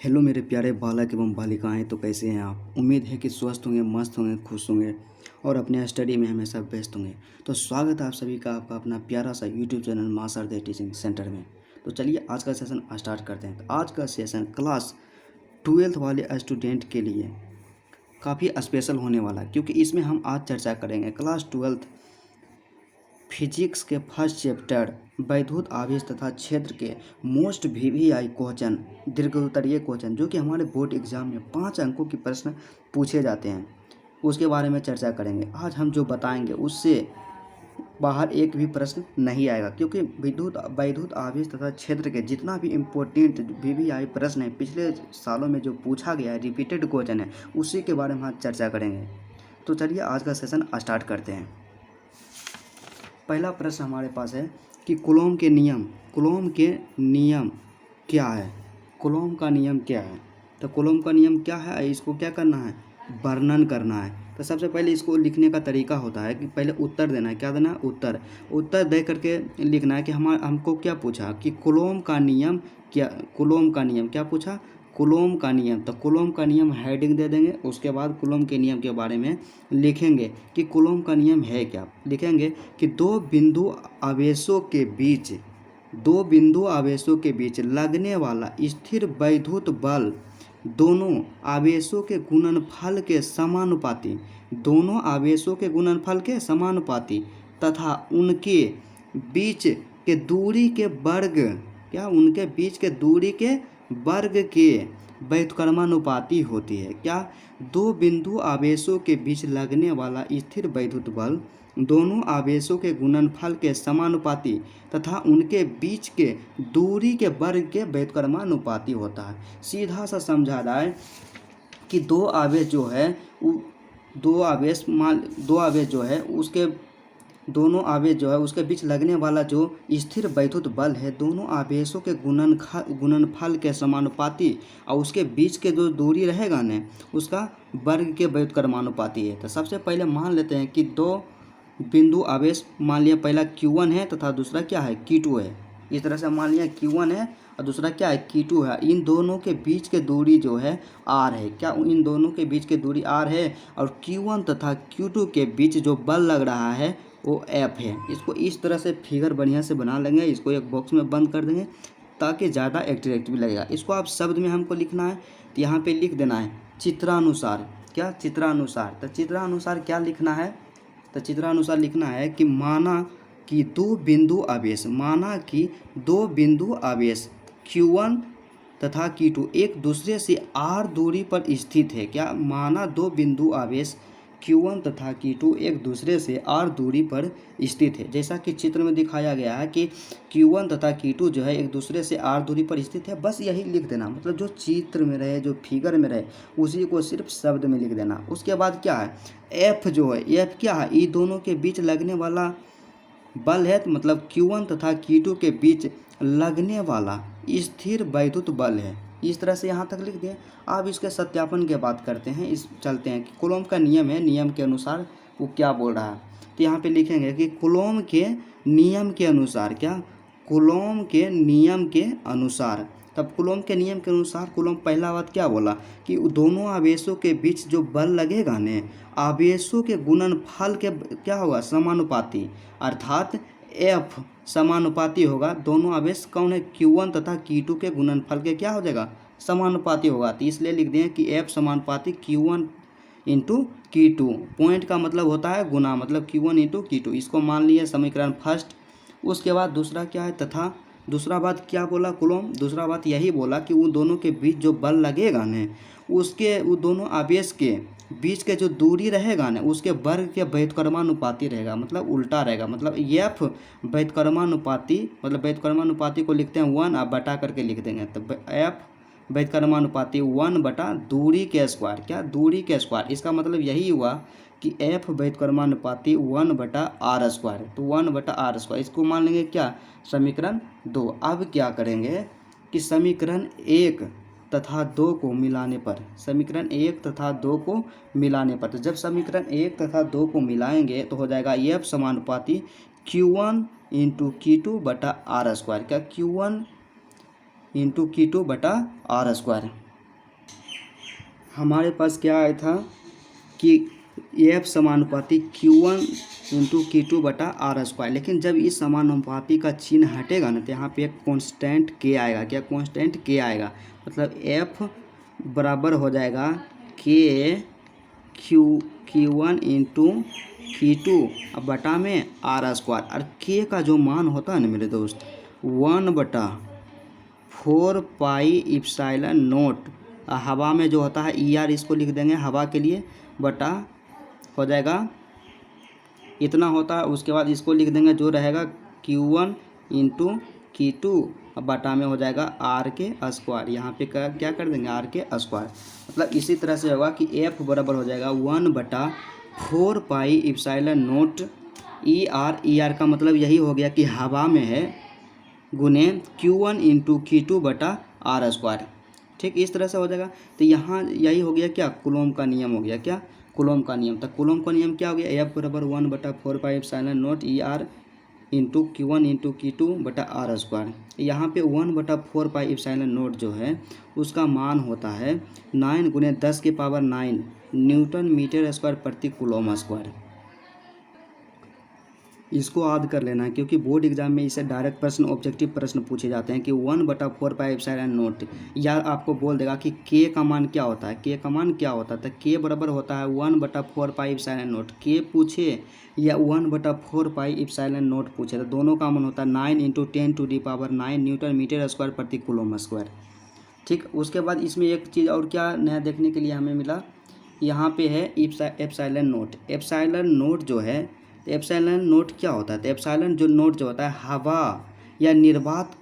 Hello मेरे प्यारे बालक एवं बालिकाएं, तो कैसे हैं आप। उम्मीद है कि स्वस्थ होंगे, मस्त होंगे, खुश होंगे और अपने स्टडी में हमेशा व्यस्त होंगे। तो स्वागत है आप सभी का आपका अपना प्यारा सा यूट्यूब चैनल माँ सरदे टीचिंग सेंटर में। तो चलिए आज का सेशन स्टार्ट करते हैं। तो आज का सेशन क्लास 12th वाले स्टूडेंट के लिए काफ़ी स्पेशल होने वाला है, क्योंकि इसमें हम आज चर्चा करेंगे क्लास 12th फिजिक्स के फर्स्ट चैप्टर वैद्युत आवेश तथा क्षेत्र के मोस्ट वीवीआई क्वेश्चन, दीर्घोत्तरीय क्वेश्चन जो कि हमारे बोर्ड एग्जाम में 5 अंकों के प्रश्न पूछे जाते हैं, उसके बारे में चर्चा करेंगे। आज हम जो बताएंगे उससे बाहर एक भी प्रश्न नहीं आएगा, क्योंकि वैद्युत आवेश तथा क्षेत्र के जितना भी इम्पोर्टेंट वीवीआई प्रश्न है, पिछले सालों में जो पूछा गया है, रिपीटेड क्वेश्चन है, उसी के बारे में आज चर्चा करेंगे। तो चलिए आज का सेशन स्टार्ट करते हैं। पहला प्रश्न हमारे पास है कि कूलॉम के नियम क्या है। कूलॉम का नियम क्या है? तो कूलॉम का नियम क्या है, इसको क्या करना है, वर्णन करना है। तो सबसे पहले इसको लिखने का तरीका होता है कि पहले उत्तर देना है। क्या देना है? उत्तर दे करके लिखना है कि हमको क्या पूछा कि कूलॉम का नियम क्या पूछा, कूलॉम का नियम। तो कूलॉम का नियम हेडिंग दे देंगे, उसके बाद कूलॉम के नियम के बारे में लिखेंगे कि कूलॉम का नियम है क्या। लिखेंगे कि दो बिंदु आवेशों के बीच लगने वाला स्थिर वैद्युत बल दोनों आवेशों के गुणनफल के तथा उनके बीच के दूरी के वर्ग के व्युत्क्रमानुपाती होती है। क्या? दो बिंदु आवेशों के बीच लगने वाला स्थिर वैद्युत बल दोनों आवेशों के गुणनफल के समानुपाती तथा उनके बीच के दूरी के वर्ग के व्युत्क्रमानुपाती होता है। सीधा सा समझा जाए कि दो आवेश जो है उसके बीच लगने वाला जो स्थिर वैद्युत बल है, दोनों आवेशों के गुणनफल के समानुपाती और उसके बीच के जो दूरी रहेगा न, उसका वर्ग के व्युत्क्रमानुपाती है। तो सबसे पहले मान लेते हैं कि दो बिंदु आवेश, मान लिया पहला Q1 है तथा दूसरा क्या है, Q2 है। इस तरह से मान लिया Q1 है और दूसरा क्या है, Q2 है। इन दोनों के बीच के दूरी जो है R है। क्या? इन दोनों के बीच के दूरी R है और Q1 तथा Q2 के बीच जो बल लग रहा है वो F है। इसको इस तरह से फिगर बढ़िया से बना लेंगे, इसको एक बॉक्स में बंद कर देंगे ताकि ज़्यादा एट्रैक्टिव लगेगा। इसको आप शब्द में हमको लिखना है, तो यहाँ पे लिख देना है चित्रानुसार। क्या? चित्रानुसार। तो चित्रानुसार क्या लिखना है? तो चित्रानुसार लिखना है कि माना कि दो बिंदु आवेश Q1 तथा Q2 एक दूसरे से R दूरी पर स्थित है। क्या? माना दो बिंदु आवेश Q1 तथा Q2 एक दूसरे से R दूरी पर स्थित है। जैसा कि चित्र में दिखाया गया है कि Q1 तथा Q2 जो है एक दूसरे से R दूरी पर स्थित है। बस यही लिख देना, मतलब जो चित्र में रहे, जो फिगर में रहे, उसी को सिर्फ शब्द में लिख देना। उसके बाद क्या है, F जो है, F क्या है, ये दोनों के बीच लगने वाला बल है, तो मतलब Q1 तथा Q2 के बीच लगने वाला स्थिर वैद्युत बल है। इस तरह से यहाँ तक लिख दें। अब इसके सत्यापन की बात करते हैं। चलते हैं कि कूलॉम का नियम है, नियम के अनुसार वो क्या बोल रहा है। तो यहाँ पे लिखेंगे कि कूलॉम के नियम के अनुसार, क्या? कूलॉम के नियम के अनुसार। तब कूलॉम के नियम के अनुसार कूलॉम पहला बात क्या बोला कि दोनों आवेशों के बीच जो बल लगेगा ने, आवेशों के गुणनफल के क्या होगा, समानुपाती, अर्थात F समानुपाती होगा। दोनों आवेश कौन है, Q1 तथा Q2 के गुणनफल के क्या हो जाएगा, समानुपाती होगा। तो इसलिए लिख दें कि F समानुपाती Q1 इंटू Q2। पॉइंट का मतलब होता है गुना, मतलब Q1 इंटू Q2। इसको मान लिए समीकरण फर्स्ट। उसके बाद दूसरा क्या है, तथा दूसरा बात क्या बोला कूलॉम, दूसरा बात यही बोला कि उन दोनों के बीच जो बल लगेगा न, वो दोनों आवेश के बीच के जो दूरी रहेगा न, उसके वर्ग के व्युत्क्रमानुपाती रहेगा, मतलब उल्टा रहेगा। मतलब F व्युत्क्रमानुपाती को लिखते हैं 1, आप बटा करके लिख देंगे। तो F व्युत्क्रमानुपाती 1 बटा दूरी के स्क्वायर। क्या? दूरी के स्क्वायर। इसका मतलब यही हुआ कि F व्युत्क्रमानुपाती 1 बटा R स्क्वायर। तो 1 बटा R स्क्वायर, इसको मान लेंगे क्या, समीकरण 2। अब क्या करेंगे कि समीकरण 1 तथा 2 को मिलाने पर, तो जब समीकरण 1 तथा 2 को मिलाएंगे तो हो जाएगा F समानुपाती Q1 इंटू Q2 बटा R स्क्वायर। क्या? Q1 इंटू Q2 बटा R स्क्वायर। हमारे पास क्या आया था कि एफ समानुपाती Q1 इंटू Q2 बटा आर स्क्वायर, लेकिन जब इस समानुपाती का चिन्ह हटेगा ना तो यहाँ पे एक कांस्टेंट के आएगा। क्या कांस्टेंट के आएगा, मतलब एफ बराबर हो जाएगा के Q1 इंटू Q2 बटा में आर स्क्वायर। और के का जो मान होता है ना मेरे दोस्त 1/4 पाई इप्सिलॉन नोट, हवा में जो होता है ER इसको लिख देंगे हवा के लिए, बटा हो जाएगा इतना होता है। उसके बाद इसको लिख देंगे जो रहेगा Q1 इंटू Q2 बटा में हो जाएगा आर के स्क्वायर। यहाँ पे क्या कर देंगे आर के स्क्वायर। मतलब इसी तरह से होगा कि एफ बराबर हो जाएगा 1/4 पाई इप्सिलॉन नोट ER का मतलब यही हो गया कि हवा में है गुने Q1 इंटू Q2 बटा आर स्क्वायर। ठीक, इस तरह से हो जाएगा। तो यहाँ यही हो गया क्या कूलॉम का नियम हो गया। क्या कूलॉम का नियम। तो कूलॉम का नियम क्या हो गया, एफ बराबर 1/4 pi epsilon note ER into Q1 into Q2 बटा आर स्क्वायर। यहाँ पे 1/4 पाई एप्सिलॉन नोट जो है उसका मान होता है 9 गुने 10 के पावर 9 न्यूटन मीटर स्क्वायर प्रति कूलॉम स्क्वायर। इसको याद कर लेना है क्योंकि बोर्ड एग्जाम में इसे डायरेक्ट प्रश्न ऑब्जेक्टिव प्रश्न पूछे जाते हैं कि 1/4 पाई एप्सिलॉन नोट, या आपको बोल देगा कि के का मान क्या होता है। के का मान क्या होता है, तो के बराबर होता है 1/4 पाई एप्सिलॉन नोट। के पूछे या 1/4 पाई एप्सिलॉन नोट पूछे तो दोनों का मान होता है 9 इंटू 10⁹ न्यूटन मीटर स्क्वायर प्रति कूलॉम स्क्वायर। ठीक, उसके बाद इसमें एक चीज़ और क्या नया देखने के लिए हमें मिला, यहाँ पे है एप्सिलॉन नोट। एप्सिलॉन नोट जो है, एप्सिलॉन नोट क्या होता है, तो एप्सिलॉन जो नोट जो होता है हवा या निर्वात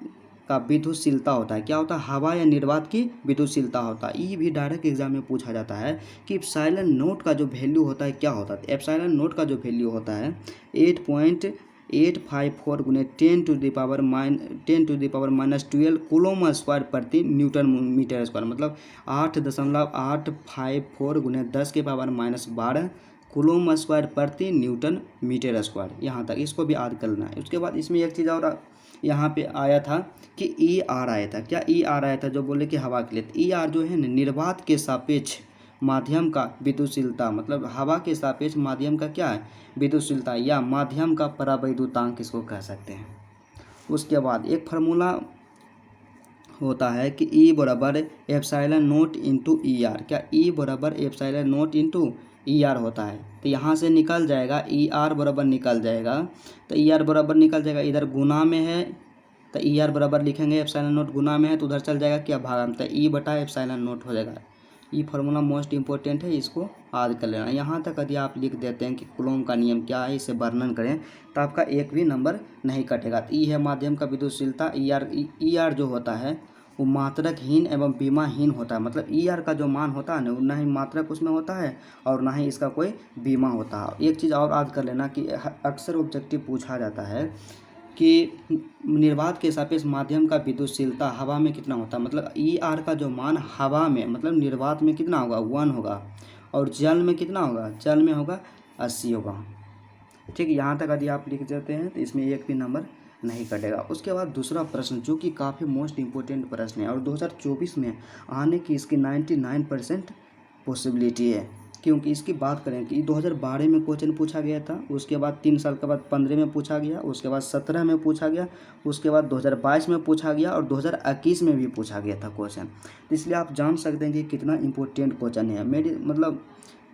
का विद्युतशीलता होता है। क्या होता है, हवा या निर्वात की विद्युतशीलता होता है। ये भी डायरेक्ट एग्जाम में पूछा जाता है कि एप्सिलॉन नोट का जो वैल्यू होता है क्या होता है। एप्सिलॉन नोट का जो वैल्यू होता है 8.854 गुने 10⁻⁻12 कूलॉम स्क्वायर प्रति न्यूटन मीटर स्क्वायर, मतलब 8.854 गुने 10 के पावर -12 कूलॉम स्क्वायर प्रति न्यूटन मीटर स्क्वायर। यहाँ तक इसको भी याद करना है। उसके बाद इसमें एक चीज़ और यहाँ पे आया था कि ER आया था। क्या ER आया था, जो बोले कि हवा के लिए। ER जो है ना निर्वात के सापेक्ष माध्यम का विद्युतशीलता, मतलब हवा के सापेक्ष माध्यम का क्या है विद्युतशीलता, या माध्यम का परावैद्युतांक इसको कह सकते हैं। उसके बाद एक फार्मूला होता है कि E बराबर एप्सिलॉन नोट इंटू ER। क्या E बराबर एप्सिलॉन नोट इंटू ER होता है। तो यहाँ से निकल जाएगा ER बराबर निकल जाएगा, तो ER बराबर निकल जाएगा, इधर गुना में है तो ER बराबर लिखेंगे, एप्सिलॉन नोट गुना में है तो उधर चल जाएगा क्या भागा में, तो E बटा एप्सिलॉन नोट हो जाएगा। ये फार्मूला मोस्ट इंपॉर्टेंट है, इसको याद कर लेना। यहाँ तक यदि आप लिख देते हैं कि कूलॉम का नियम क्या है, इसे वर्णन करें तो आपका एक भी नंबर नहीं कटेगा। तो E है माध्यम का विद्युतशीलता। ER जो होता है वो मात्रकहीन एवं बीमाहीन होता है। मतलब ER का जो मान होता है ना, ना ही मात्रक उसमें होता है और ना ही इसका कोई बीमा होता है। एक चीज़ और याद कर लेना कि अक्सर ऑब्जेक्टिव पूछा जाता है कि निर्वात के सापेक्ष माध्यम का विद्युतशीलता हवा में कितना होता है। मतलब ER का जो मान हवा में, मतलब निर्वात में कितना होगा 1 होगा, और जल में कितना होगा, जल में होगा 80 होगा। ठीक, यहाँ तक यदि आप लिख देते हैं तो इसमें एक भी नंबर नहीं कटेगा। उसके बाद दूसरा प्रश्न जो कि काफ़ी मोस्ट इंपॉर्टेंट प्रश्न है और 2024 में आने की इसकी 99% पॉसिबिलिटी है, क्योंकि इसकी बात करें कि 2012 में क्वेश्चन पूछा गया था, उसके बाद 3 साल के बाद 15 में पूछा गया, उसके बाद 17 में पूछा गया, उसके बाद 2022 में पूछा गया और 2021 में भी पूछा गया था क्वेश्चन। तो इसलिए आप जान सकते हैं कि कितना इंपॉर्टेंट क्वेश्चन है।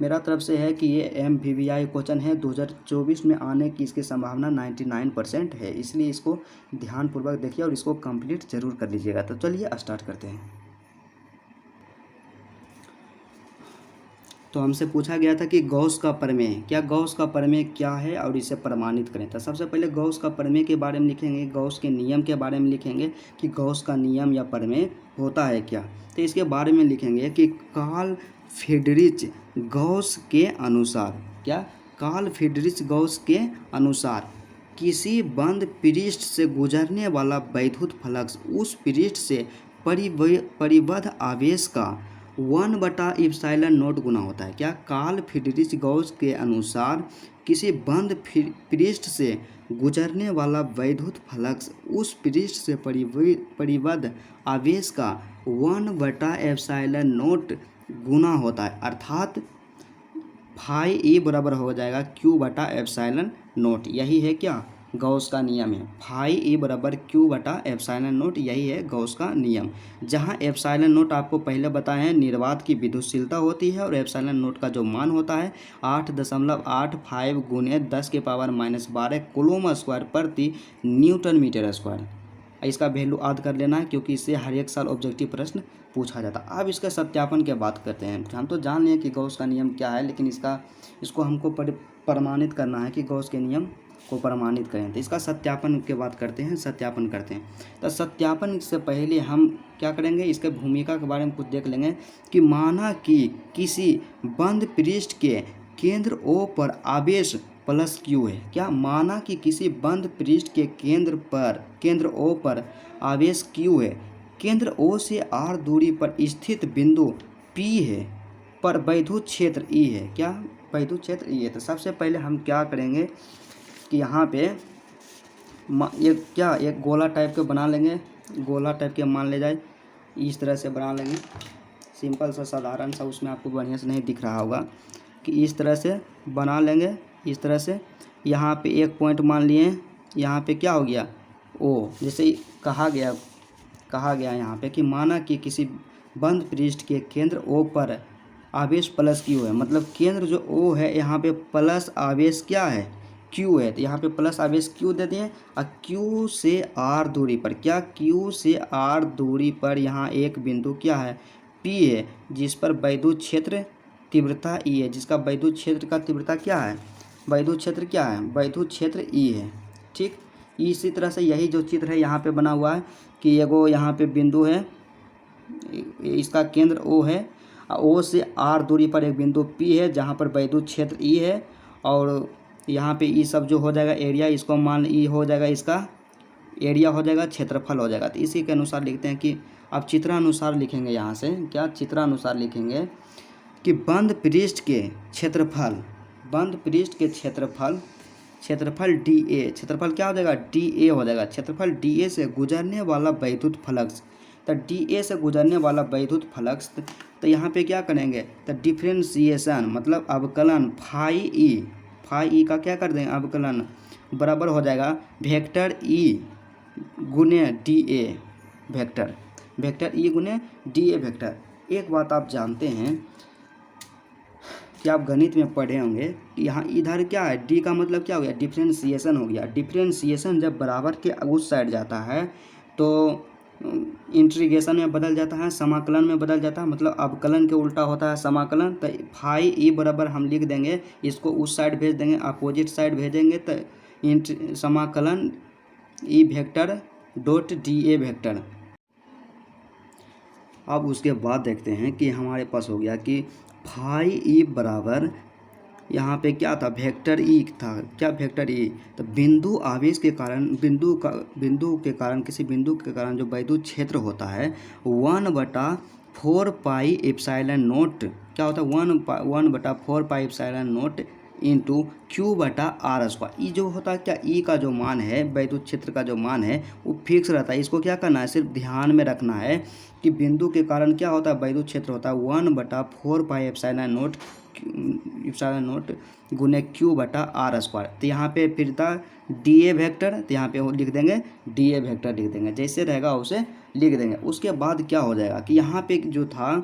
मेरा तरफ से है कि ये MVVI क्वेश्चन है, 2024 में आने की इसकी संभावना 99% है। इसलिए इसको ध्यानपूर्वक देखिए और इसको कंप्लीट जरूर कर लीजिएगा। तो चलिए स्टार्ट करते हैं। तो हमसे पूछा गया था कि गॉस का प्रमेय, क्या गॉस का प्रमेय क्या है और इसे प्रमाणित करें। तो सबसे पहले गॉस का प्रमेय के बारे में लिखेंगे, गॉस के नियम के बारे में लिखेंगे कि गॉस का नियम या प्रमेय होता है क्या। तो इसके बारे में लिखेंगे कि कार्ल फ्रीडरिच गॉस के अनुसार, क्या कार्ल फ्रीडरिच गॉस के अनुसार किसी बंद पृष्ठ से गुजरने वाला वैद्युत फ्लक्स उस पृष्ठ से परिबद्ध आवेश का 1/ε0 गुना होता है। क्या कार्ल फ्रीडरिच गॉस के अनुसार किसी बंद पृष्ठ से गुजरने वाला वैद्युत फ्लक्स उस पृष्ठ से परिबद्ध आवेश का 1/ε0 गुना होता है, अर्थात फाई ए बराबर हो जाएगा क्यू बटा एप्सिलॉन नोट। यही है क्या गॉस का नियम है, फाई ए बराबर क्यू बटा एप्सिलॉन नोट, यही है गॉस का नियम। जहाँ एप्सिलॉन नोट आपको पहले बताए हैं निर्वात की विद्युतशीलता होती है और एप्सिलॉन नोट का जो मान होता है 8.85 गुने 10⁻⁻12 कूलम स्क्वायर प्रति न्यूटन मीटर स्क्वायर। इसका वैल्यू याद कर लेना है क्योंकि इससे हर एक साल ऑब्जेक्टिव प्रश्न पूछा जाता है। अब इसका सत्यापन की बात करते हैं। हम तो जान लें कि गॉस का नियम क्या है, लेकिन इसको हमको प्रमाणित करना है कि गॉस के नियम को प्रमाणित करें। तो इसका सत्यापन की बात करते हैं, सत्यापन करते हैं। तो सत्यापन से पहले हम क्या करेंगे, इसके भूमिका के बारे में कुछ देख लेंगे कि माना कि किसी बंद पृष्ठ के केंद्र O पर आवेश प्लस Q है। क्या माना कि किसी बंद पृष्ठ के केंद्र O पर आवेश Q है, केंद्र O से R दूरी पर स्थित बिंदु P है, पर वैद्युत क्षेत्र E है। क्या वैद्युत क्षेत्र E है। तो सबसे पहले हम क्या करेंगे कि यहाँ पे एक गोला टाइप के बना लेंगे, गोला टाइप के मान ले जाए इस तरह से बना लेंगे, सिंपल सा साधारण सा, उसमें आपको बढ़िया से नहीं दिख रहा होगा कि इस तरह से बना लेंगे। इस तरह से यहाँ पे एक पॉइंट मान लिए, यहाँ पे क्या हो गया O, जैसे कहा गया यहाँ पे कि माना कि किसी बंद पृष्ठ के केंद्र O पर आवेश प्लस Q है, मतलब केंद्र जो O है यहाँ पे प्लस आवेश क्या है Q है। तो यहाँ पे प्लस आवेश Q दे दिए और Q से R दूरी पर, क्या Q से R दूरी पर यहाँ एक बिंदु क्या है P है, जिस पर वैद्युत क्षेत्र तीव्रता E है, जिसका वैद्युत क्षेत्र का तीव्रता क्या है, वैद्युत क्षेत्र क्या है, वैद्युत क्षेत्र E है। ठीक, इसी तरह से यही जो चित्र है यहाँ पे बना हुआ है कि एगो यहाँ पे बिंदु है, इसका केंद्र O है, O से R दूरी पर एक बिंदु P है जहाँ पर वैद्युत क्षेत्र E है, और यहाँ पे E सब जो हो जाएगा एरिया, इसको मान E हो जाएगा, इसका एरिया हो जाएगा, क्षेत्रफल हो जाएगा। तो इसी के अनुसार लिखते हैं कि अब चित्रानुसार लिखेंगे, यहाँ से क्या चित्रानुसार लिखेंगे कि बंद पृष्ठ के क्षेत्रफल DA, क्षेत्रफल क्या हो जाएगा DA हो जाएगा, क्षेत्रफल DA से गुजरने वाला वैद्युत फ्लक्स। तो DA से गुजरने वाला वैद्युत फ्लक्स, तो यहाँ पे क्या करेंगे, तो डिफ्रेंशिएशन मतलब अवकलन फाई ई का क्या कर देंगे अवकलन, बराबर हो जाएगा वेक्टर E गुने DA वेक्टर E गुने DA वेक्टर। एक बात आप जानते हैं कि आप गणित में पढ़े होंगे कि यहाँ इधर क्या है, D का मतलब क्या हो गया, डिफ्रेंशिएशन हो गया। डिफ्रेंशिएशन जब बराबर के उस साइड जाता है तो इंटीग्रेशन में बदल जाता है, समाकलन में बदल जाता है, मतलब अवकलन के उल्टा होता है समाकलन। तो फाई ई बराबर हम लिख देंगे, इसको उस साइड भेज देंगे, अपोजिट साइड भेजेंगे तो समाकलन E vector dot DA vector. अब उसके बाद देखते हैं कि हमारे पास हो गया कि फाई ई बराबर यहाँ पे क्या था वेक्टर E था, क्या वेक्टर E। तो बिंदु आवेश के कारण किसी बिंदु के कारण जो वैद्युत क्षेत्र होता है 1/4 पाई एप्सिलॉन नोट, क्या होता है 1/4 pi epsilon note into Q/R²। ई जो होता है क्या, ई का जो मान है, वैद्युत क्षेत्र का जो मान है वो फिक्स रहता है। इसको क्या करना है, सिर्फ ध्यान में रखना है कि बिंदु के कारण क्या होता है वैद्युत क्षेत्र होता है 1/4 पाई एप्सिलॉन नोट गुने Q/R²। तो यहाँ पे फिर था DA वेक्टर, तो यहाँ पे लिख देंगे DA वेक्टर लिख देंगे, जैसे रहेगा उसे लिख देंगे। उसके बाद क्या हो जाएगा कि यहाँ पे जो था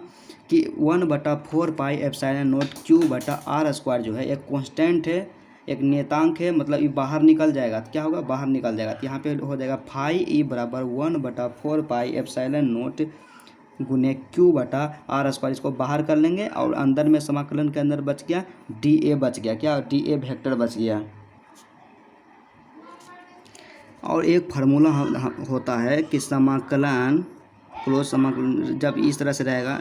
कि 1/4 पाई एप्सिलॉन नोट Q/R² जो है एक कांस्टेंट है, एक नेतांक है, मतलब ये बाहर निकल जाएगा। तो क्या होगा, बाहर निकल जाएगा। तो यहाँ पे हो जाएगा फाई ई बराबर 1/4 पाई एप्सिलॉन नोट गुने Q/R²। इसको बाहर कर लेंगे और अंदर में समाकलन के अंदर बच गया DA बच गया, क्या DA वेक्टर बच गया। और एक फार्मूला होता है कि समाकलन क्लोज समाकलन जब इस तरह से रहेगा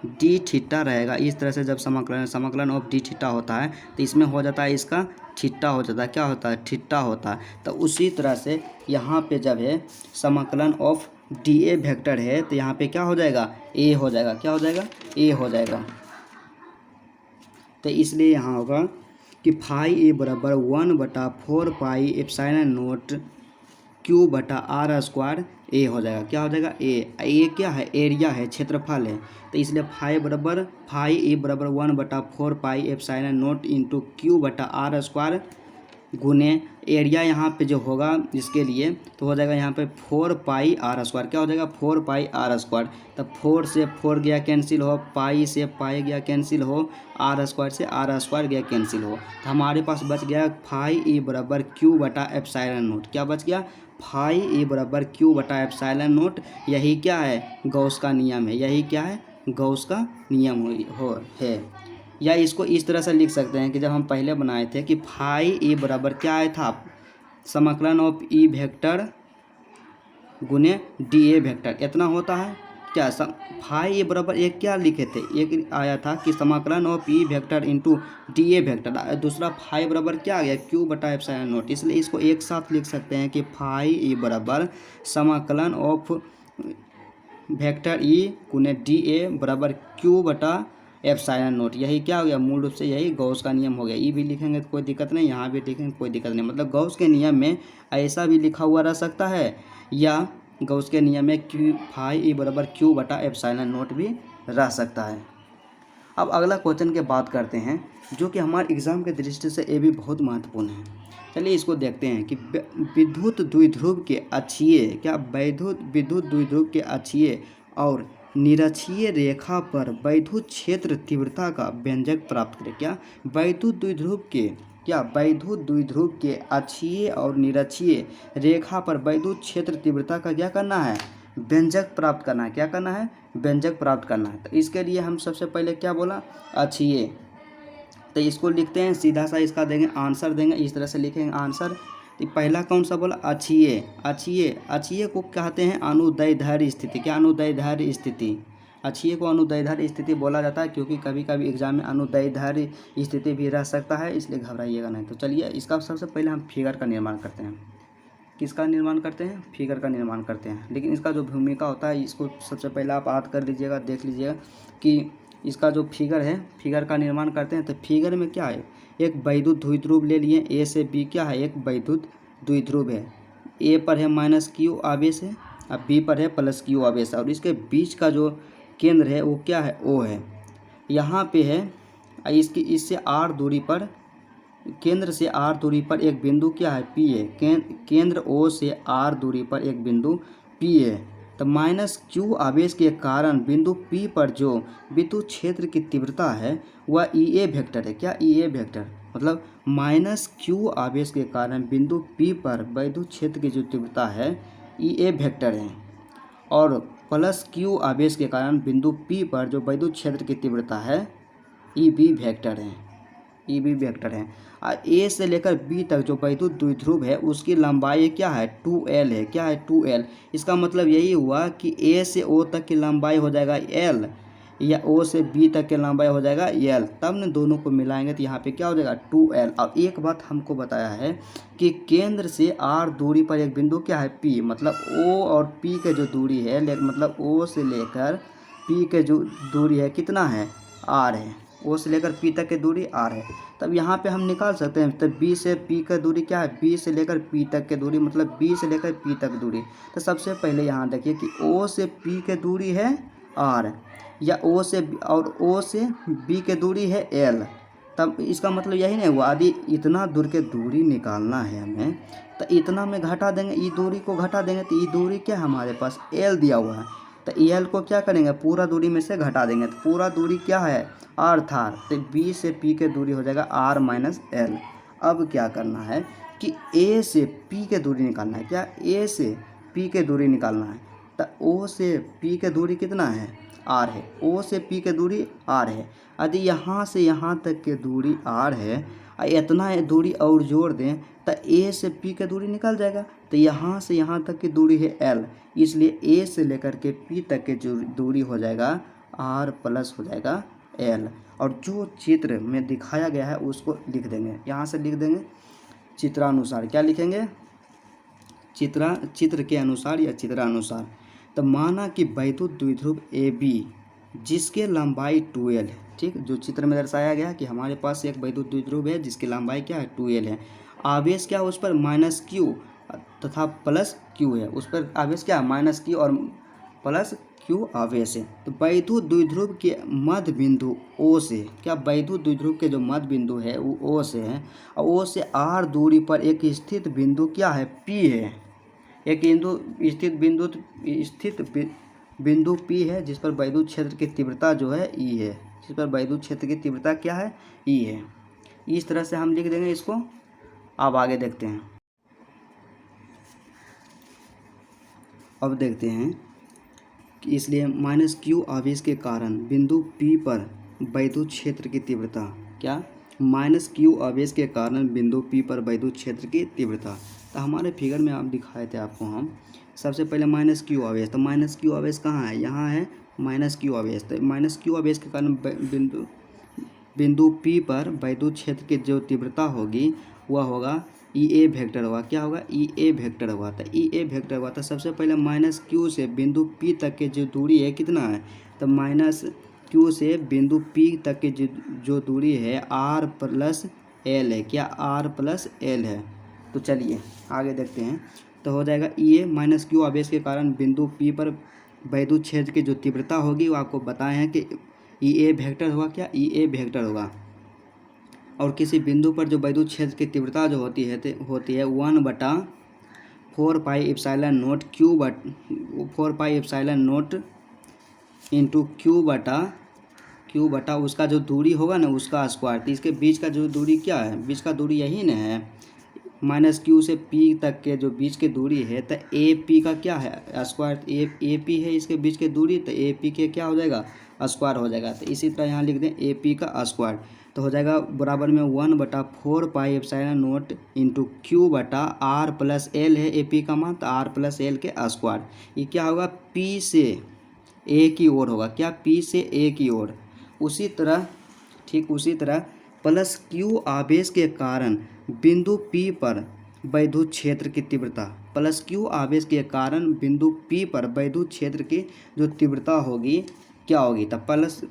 डी थीटा रहेगा, इस तरह से जब समाकलन ऑफ डी थीटा होता है तो इसमें हो जाता है इसका थीटा हो जाता है, क्या होता है थीटा होता है। तो उसी तरह से यहाँ पे जब है समाकलन ऑफ DA वेक्टर है तो यहाँ पे क्या हो जाएगा A हो जाएगा, क्या हो जाएगा A हो जाएगा। तो इसलिए यहाँ होगा कि फाई ए बराबर 1/4 पाई एप्सिलॉन नोट Q/R² ए हो जाएगा। क्या हो जाएगा? ए क्या है? एरिया है, क्षेत्रफल है। तो इसलिए फाइव बराबर फाइव ए बराबर 1/4 pi epsilon not into Q बटा आर स्क्वायर गुने एरिया यहाँ पे जो होगा इसके लिए तो हो जाएगा यहाँ पे 4 पाई आर स्क्वायर। क्या हो जाएगा? 4 पाई आर स्क्वायर। तब 4 से 4 गया कैंसिल हो, पाई से पाई गया कैंसिल हो, आर स्क्वायर से आर स्क्वायर गया कैंसिल हो। तो हमारे पास बच गया फाई ए बराबर क्यू बटा एप्सिलॉन नोट। क्या बच गया? फाई ए बराबर क्यू बटा एप्सिलॉन नोट। यही क्या है? गॉस का नियम है। यही क्या है? गॉस का नियम है। या इसको इस तरह से लिख सकते हैं कि जब हम पहले बनाए थे कि फाई ए बराबर क्या आया था? समाकलन ऑफ ई वेक्टर गुने डी ए वेक्टर इतना होता है। क्या फाई ए बराबर एक क्या लिखे थे? एक आया था कि समाकलन of E vector into D A vector. दूसरा फाई बराबर क्या आ गया? क्यू बटा एप्सिलॉन नॉट। इसलिए इसको एक साथ लिख सकते हैं कि फाई ए बराबर समाकलन ऑफ वेक्टर ई गुने डी ए बराबर क्यू बटा एप्सिलॉन नोट। यही क्या हो गया? मूल रूप से यही गॉस का नियम हो गया। ई भी लिखेंगे तो कोई दिक्कत नहीं, यहाँ भी लिखेंगे कोई दिक्कत नहीं। मतलब गॉस के नियम में ऐसा भी लिखा हुआ रह सकता है या गॉस के नियम में क्यू फाई ई बराबर क्यू बटा एप्सिलॉन नोट भी रह सकता है। अब अगला क्वेश्चन की बात करते हैं जो कि हमारे एग्जाम के दृष्टि से ये भी बहुत महत्वपूर्ण है। चलिए इसको देखते हैं कि विद्युत द्विध्रुव के अक्षीय विद्युत द्विध्रुव के अक्षीय और निरक्षीय रेखा पर वैद्युत क्षेत्र तीव्रता का व्यंजक प्राप्त करें। वैद्युत द्विध्रुव के अक्षीय और निरक्षीय रेखा पर वैद्युत क्षेत्र तीव्रता का क्या करना है? व्यंजक प्राप्त करना है। क्या करना है? व्यंजक प्राप्त करना है। तो इसके लिए हम सबसे पहले क्या बोला? अक्षीय। तो इसको लिखते हैं, सीधा सा इसका देंगे आंसर देंगे, इस तरह से लिखेंगे आंसर। तो पहला कौन सा बोला? अक्षीय को कहते हैं अनुदैर्ध्य स्थिति। क्या? अनुदैर्ध्य स्थिति। अक्षीय को अनुदैर्ध्य स्थिति बोला जाता है क्योंकि कभी कभी एग्जाम में अनुदैर्ध्य स्थिति भी रह सकता है, इसलिए घबराइएगा नहीं। तो चलिए इसका सबसे पहले हम फिगर का निर्माण करते हैं। किसका निर्माण करते हैं? फिगर का निर्माण करते हैं। लेकिन इसका जो भूमिका होता है इसको सबसे पहले आप याद कर लीजिएगा, देख लीजिएगा कि इसका जो फिगर है, फिगर का निर्माण करते हैं। तो फिगर में क्या है? एक वैद्युत द्विध्रुव ले लिए, ए से बी क्या है? एक वैद्युत द्विध्रुव है। ए पर है माइनस क्यू आवेश है, अब बी पर है प्लस क्यू आवेश है, और इसके बीच का जो केंद्र है वो क्या है? ओ है। यहाँ पे है इससे आर दूरी पर, केंद्र से आर दूरी पर एक बिंदु क्या है? पी है। केंद्र ओ से आर दूरी पर एक बिंदु पी है। तो माइनस क्यू आवेश के कारण बिंदु पी पर जो विद्युत क्षेत्र की तीव्रता है वह ई ए वेक्टर है। क्या? ई ए वेक्टर मतलब माइनस क्यू आवेश के कारण बिंदु पी पर विद्युत क्षेत्र की जो तीव्रता है ई ए वेक्टर है, और प्लस क्यू आवेश के कारण बिंदु पी पर जो विद्युत क्षेत्र की तीव्रता है ई बी वेक्टर है। ई बी वेक्टर है। और ए से लेकर बी तक जो वैद्युत द्विध्रुव है उसकी लंबाई क्या है? 2l है। क्या है? 2l। इसका मतलब यही हुआ कि ए से ओ तक की लंबाई हो जाएगा l, या ओ से बी तक की लंबाई हो जाएगा l। तब न दोनों को मिलाएंगे तो यहाँ पे क्या हो जाएगा? 2l। अब एक बात हमको बताया है कि केंद्र से r दूरी पर एक बिंदु क्या है? p। मतलब o और p के जो दूरी है, मतलब o से लेकर p के जो दूरी है कितना है? r है। ओ से लेकर पी तक की दूरी आर है। तब यहाँ पे हम निकाल सकते हैं। तो बी से पी का दूरी क्या है? बी से लेकर पी तक की दूरी, मतलब बी से लेकर पी तक दूरी। तो सबसे पहले यहाँ देखिए कि ओ से पी की दूरी है आर, या ओ से बी की दूरी है एल। तब इसका मतलब यही नहीं हुआ, यदि इतना दूर के दूरी निकालना है हमें तो इतना में घटा देंगे, ई दूरी को घटा देंगे। तो ई दूरी क्या है हमारे पास? एल दिया हुआ है। तो एल को क्या करेंगे? पूरा दूरी में से घटा देंगे। तो पूरा दूरी क्या है? आर था। तो बी से पी की दूरी हो जाएगा आर माइनस एल। अब क्या करना है कि ए से पी की दूरी निकालना है। क्या? ए से पी की दूरी निकालना है। तो ओ से पी की दूरी कितना है? आर है। ओ से पी की दूरी आर है। यदि यहाँ से यहाँ तक की दूरी आर है, इतना दूरी और जोड़ दें तो ए से पी की दूरी निकल जाएगा। तो यहाँ से यहाँ तक की दूरी है एल, इसलिए ए से लेकर के पी तक की दूरी हो जाएगा आर प्लस हो जाएगा एल। और जो चित्र में दिखाया गया है उसको लिख देंगे, यहाँ से लिख देंगे चित्रानुसार। क्या लिखेंगे? चित्र के अनुसार या चित्रानुसार। तो माना कि वैद्युत द्विध्रुव ए बी जिसके लंबाई 2l है, ठीक, जो चित्र में दर्शाया गया कि हमारे पास एक वैद्युत द्विध्रुव है जिसकी लंबाई क्या है? 2l है। आवेश क्या उस पर? Minus Q. तथा प्लस क्यू है, उस पर आवेश क्या माइनस क्यू और प्लस क्यू आवेश है। तो वैद्युत द्विध्रुव के मध्य बिंदु ओ से, क्या वैद्युत द्विध्रुव के जो मध्य बिंदु है वो ओ से है, और ओ से आर दूरी पर एक स्थित बिंदु क्या है पी है। एक स्थित बिंदु पी है जिस पर वैद्युत क्षेत्र की तीव्रता जो है ई है, जिस पर वैद्युत क्षेत्र की तीव्रता क्या है ई है। इस तरह से हम लिख देंगे इसको। अब आगे देखते हैं। अब देखते हैं कि इसलिए माइनस क्यू आवेश के कारण बिंदु पी पर वैद्युत क्षेत्र की तीव्रता, क्या माइनस क्यू आवेश के कारण बिंदु पी पर वैद्युत क्षेत्र की तीव्रता। तो हमारे फिगर में आप दिखाए थे आपको हम सबसे पहले माइनस क्यू आवेश, तो माइनस क्यू आवेश कहाँ है, यहाँ है माइनस क्यू आवेश। तो माइनस क्यू आवेश के कारण बिंदु पी पर वैद्युत क्षेत्र की जो तीव्रता होगी वह होगा ई ए वेक्टर होगा, क्या होगा ई ए वेक्टर होगा। तो ई ए वेक्टर होगा तो सबसे पहले माइनस क्यू से बिंदु पी तक के जो दूरी है कितना है, तो माइनस क्यू से बिंदु पी तक की जो दूरी है आर प्लस एल है, क्या आर प्लस एल है। तो चलिए आगे देखते हैं। तो हो जाएगा ई ए माइनस क्यू आवेश के कारण बिंदु पी पर वैद्युत क्षेत्र की जो तीव्रता होगी वो आपको बताए हैं कि ई ए वेक्टर होगा, क्या ई ए वेक्टर होगा। और किसी बिंदु पर जो वैद्युत क्षेत्र की तीव्रता जो होती है 1/4πε0 इंटू क्यू बटा उसका जो दूरी होगा ना उसका स्क्वायर। तो इसके बीच का जो दूरी क्या है, बीच का दूरी यही ना है, माइनस क्यू से पी तक के जो बीच की दूरी है। तो ए पी का क्या है स्क्वायर, ए पी है इसके बीच की दूरी, तो ए पी के क्या हो जाएगा स्क्वायर हो जाएगा। तो इसी तरह यहाँ लिख दें ए पी का स्क्वायर, तो हो जाएगा बराबर में 1/4πε0 इंटू क्यू बटा आर प्लस एल है ए पी का मान, तो आर प्लस एल के स्क्वायर। ये क्या होगा पी से ए की ओर होगा, क्या पी से ए की ओर। उसी तरह प्लस क्यू आवेश के कारण बिंदु पी पर वैद्युत क्षेत्र की तीव्रता, प्लस क्यू आवेश के कारण बिंदु पी पर वैद्युत क्षेत्र की जो तीव्रता होगी क्या होगी, तब प्लस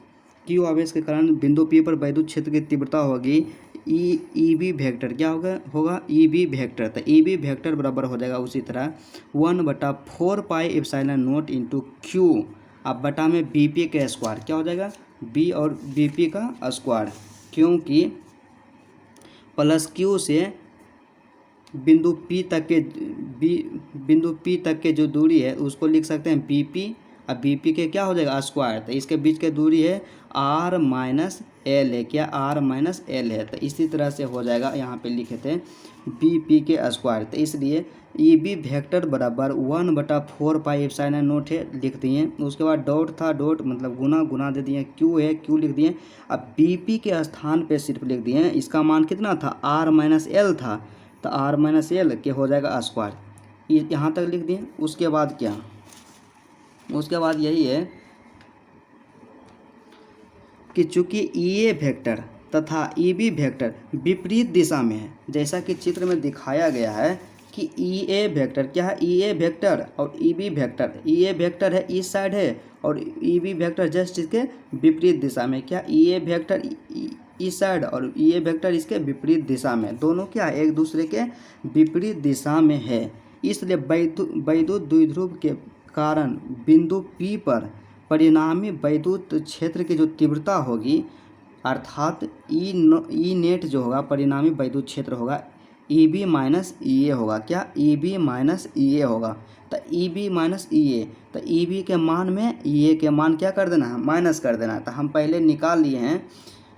क्यू आवेश के कारण बिंदु पी पर वैद्युत क्षेत्र की तीव्रता होगी ई बी वेक्टर, क्या होगा ई बी वेक्टर। तो ई बी वेक्टर बराबर हो जाएगा उसी तरह 1/4πε0 इंटू क्यू अब बटा में बी पी का स्क्वायर, क्या हो जाएगा बी और बी पी का स्क्वायर, क्योंकि प्लस क्यू से बिंदु पी तक के जो दूरी है उसको लिख सकते हैं बी पी, अब बी पी के क्या हो जाएगा स्क्वायर। तो इसके बीच की दूरी है आर माइनस एल है, क्या आर माइनस एल है। तो इसी तरह से हो जाएगा, यहाँ पे लिखे थे बी पी के स्क्वायर। तो इसलिए ई बी वेक्टर बराबर 1/4πε0 है लिख दिए। उसके बाद डॉट था, डॉट मतलब गुना दे दिए, क्यू है क्यू लिख दिए। अब बी पी के स्थान पे सिर्फ लिख दिए, इसका मान कितना था आर माइनस एल था, तो आर माइनस एल के हो जाएगा स्क्वायर, यहाँ तक लिख दिए। उसके बाद क्या, उसके बाद यही है कि चूंकि ई ए वेक्टर तथा ई बी वेक्टर विपरीत दिशा में है, जैसा कि चित्र में दिखाया गया है कि ई ए वेक्टर क्या है, ई ए वेक्टर और ई बी वेक्टर, ई ए वेक्टर है इस साइड है और ई बी वेक्टर जस्ट इसके विपरीत दिशा में, क्या ई ए वेक्टर इस साइड और ई ए वेक्टर इसके विपरीत दिशा में, दोनों क्या एक दूसरे के विपरीत दिशा में है। इसलिए वैद्युत द्विध्रुव के कारण बिंदु पी पर परिणामी वैद्युत क्षेत्र की जो तीव्रता होगी अर्थात ई नेट जो होगा परिणामी वैद्युत क्षेत्र होगा ई बी माइनस ई ए होगा, क्या ई बी माइनस ई ए होगा। तो ई बी माइनस ई ए, तो ई बी के मान में ई ए के मान क्या कर देना है माइनस कर देना है। तो हम पहले निकाल लिए हैं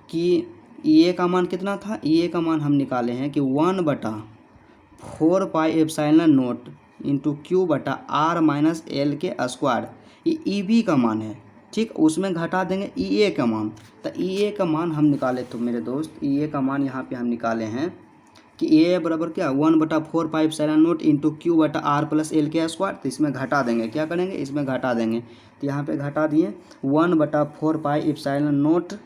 कि ई ए का मान कितना था, ई ए का मान हम निकाले हैं कि 1/4πε0 इंटू क्यू बटा आर माइनस एल के स्क्वायर, ये ई बी का मान है, ठीक। उसमें घटा देंगे ई ए का मान, तो ई ए का मान हम निकाले तो मेरे दोस्त ई ए का मान यहाँ पे हम निकाले हैं कि ए बराबर क्या 1/4πε0 इंटू क्यू बटा आर प्लस एल के स्क्वायर। तो इसमें घटा देंगे, क्या करेंगे इसमें घटा देंगे, तो यहाँ पे घटा दिए 1/4πε0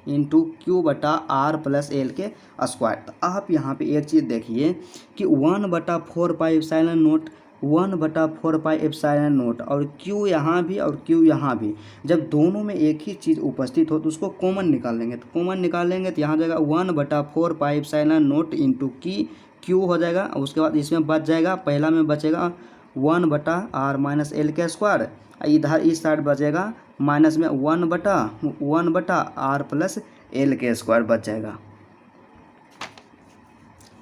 इंटू क्यू बटा आर प्लस एल के स्क्वायर। तो आप यहाँ पे एक चीज़ देखिए कि 1/4πε0 और क्यू यहाँ भी और क्यू यहाँ भी, जब दोनों में एक ही चीज़ उपस्थित हो तो उसको कॉमन निकाल लेंगे। तो कॉमन निकाल लेंगे तो यहाँ जाएगा 1/4πε0 इंटू क्यू हो जाएगा। उसके बाद इसमें बच जाएगा, पहला में बचेगा 1/r माइनस एल के स्क्वायर, इधर इस साइड बचेगा माइनस में 1/r प्लस एल के स्क्वायर बच जाएगा।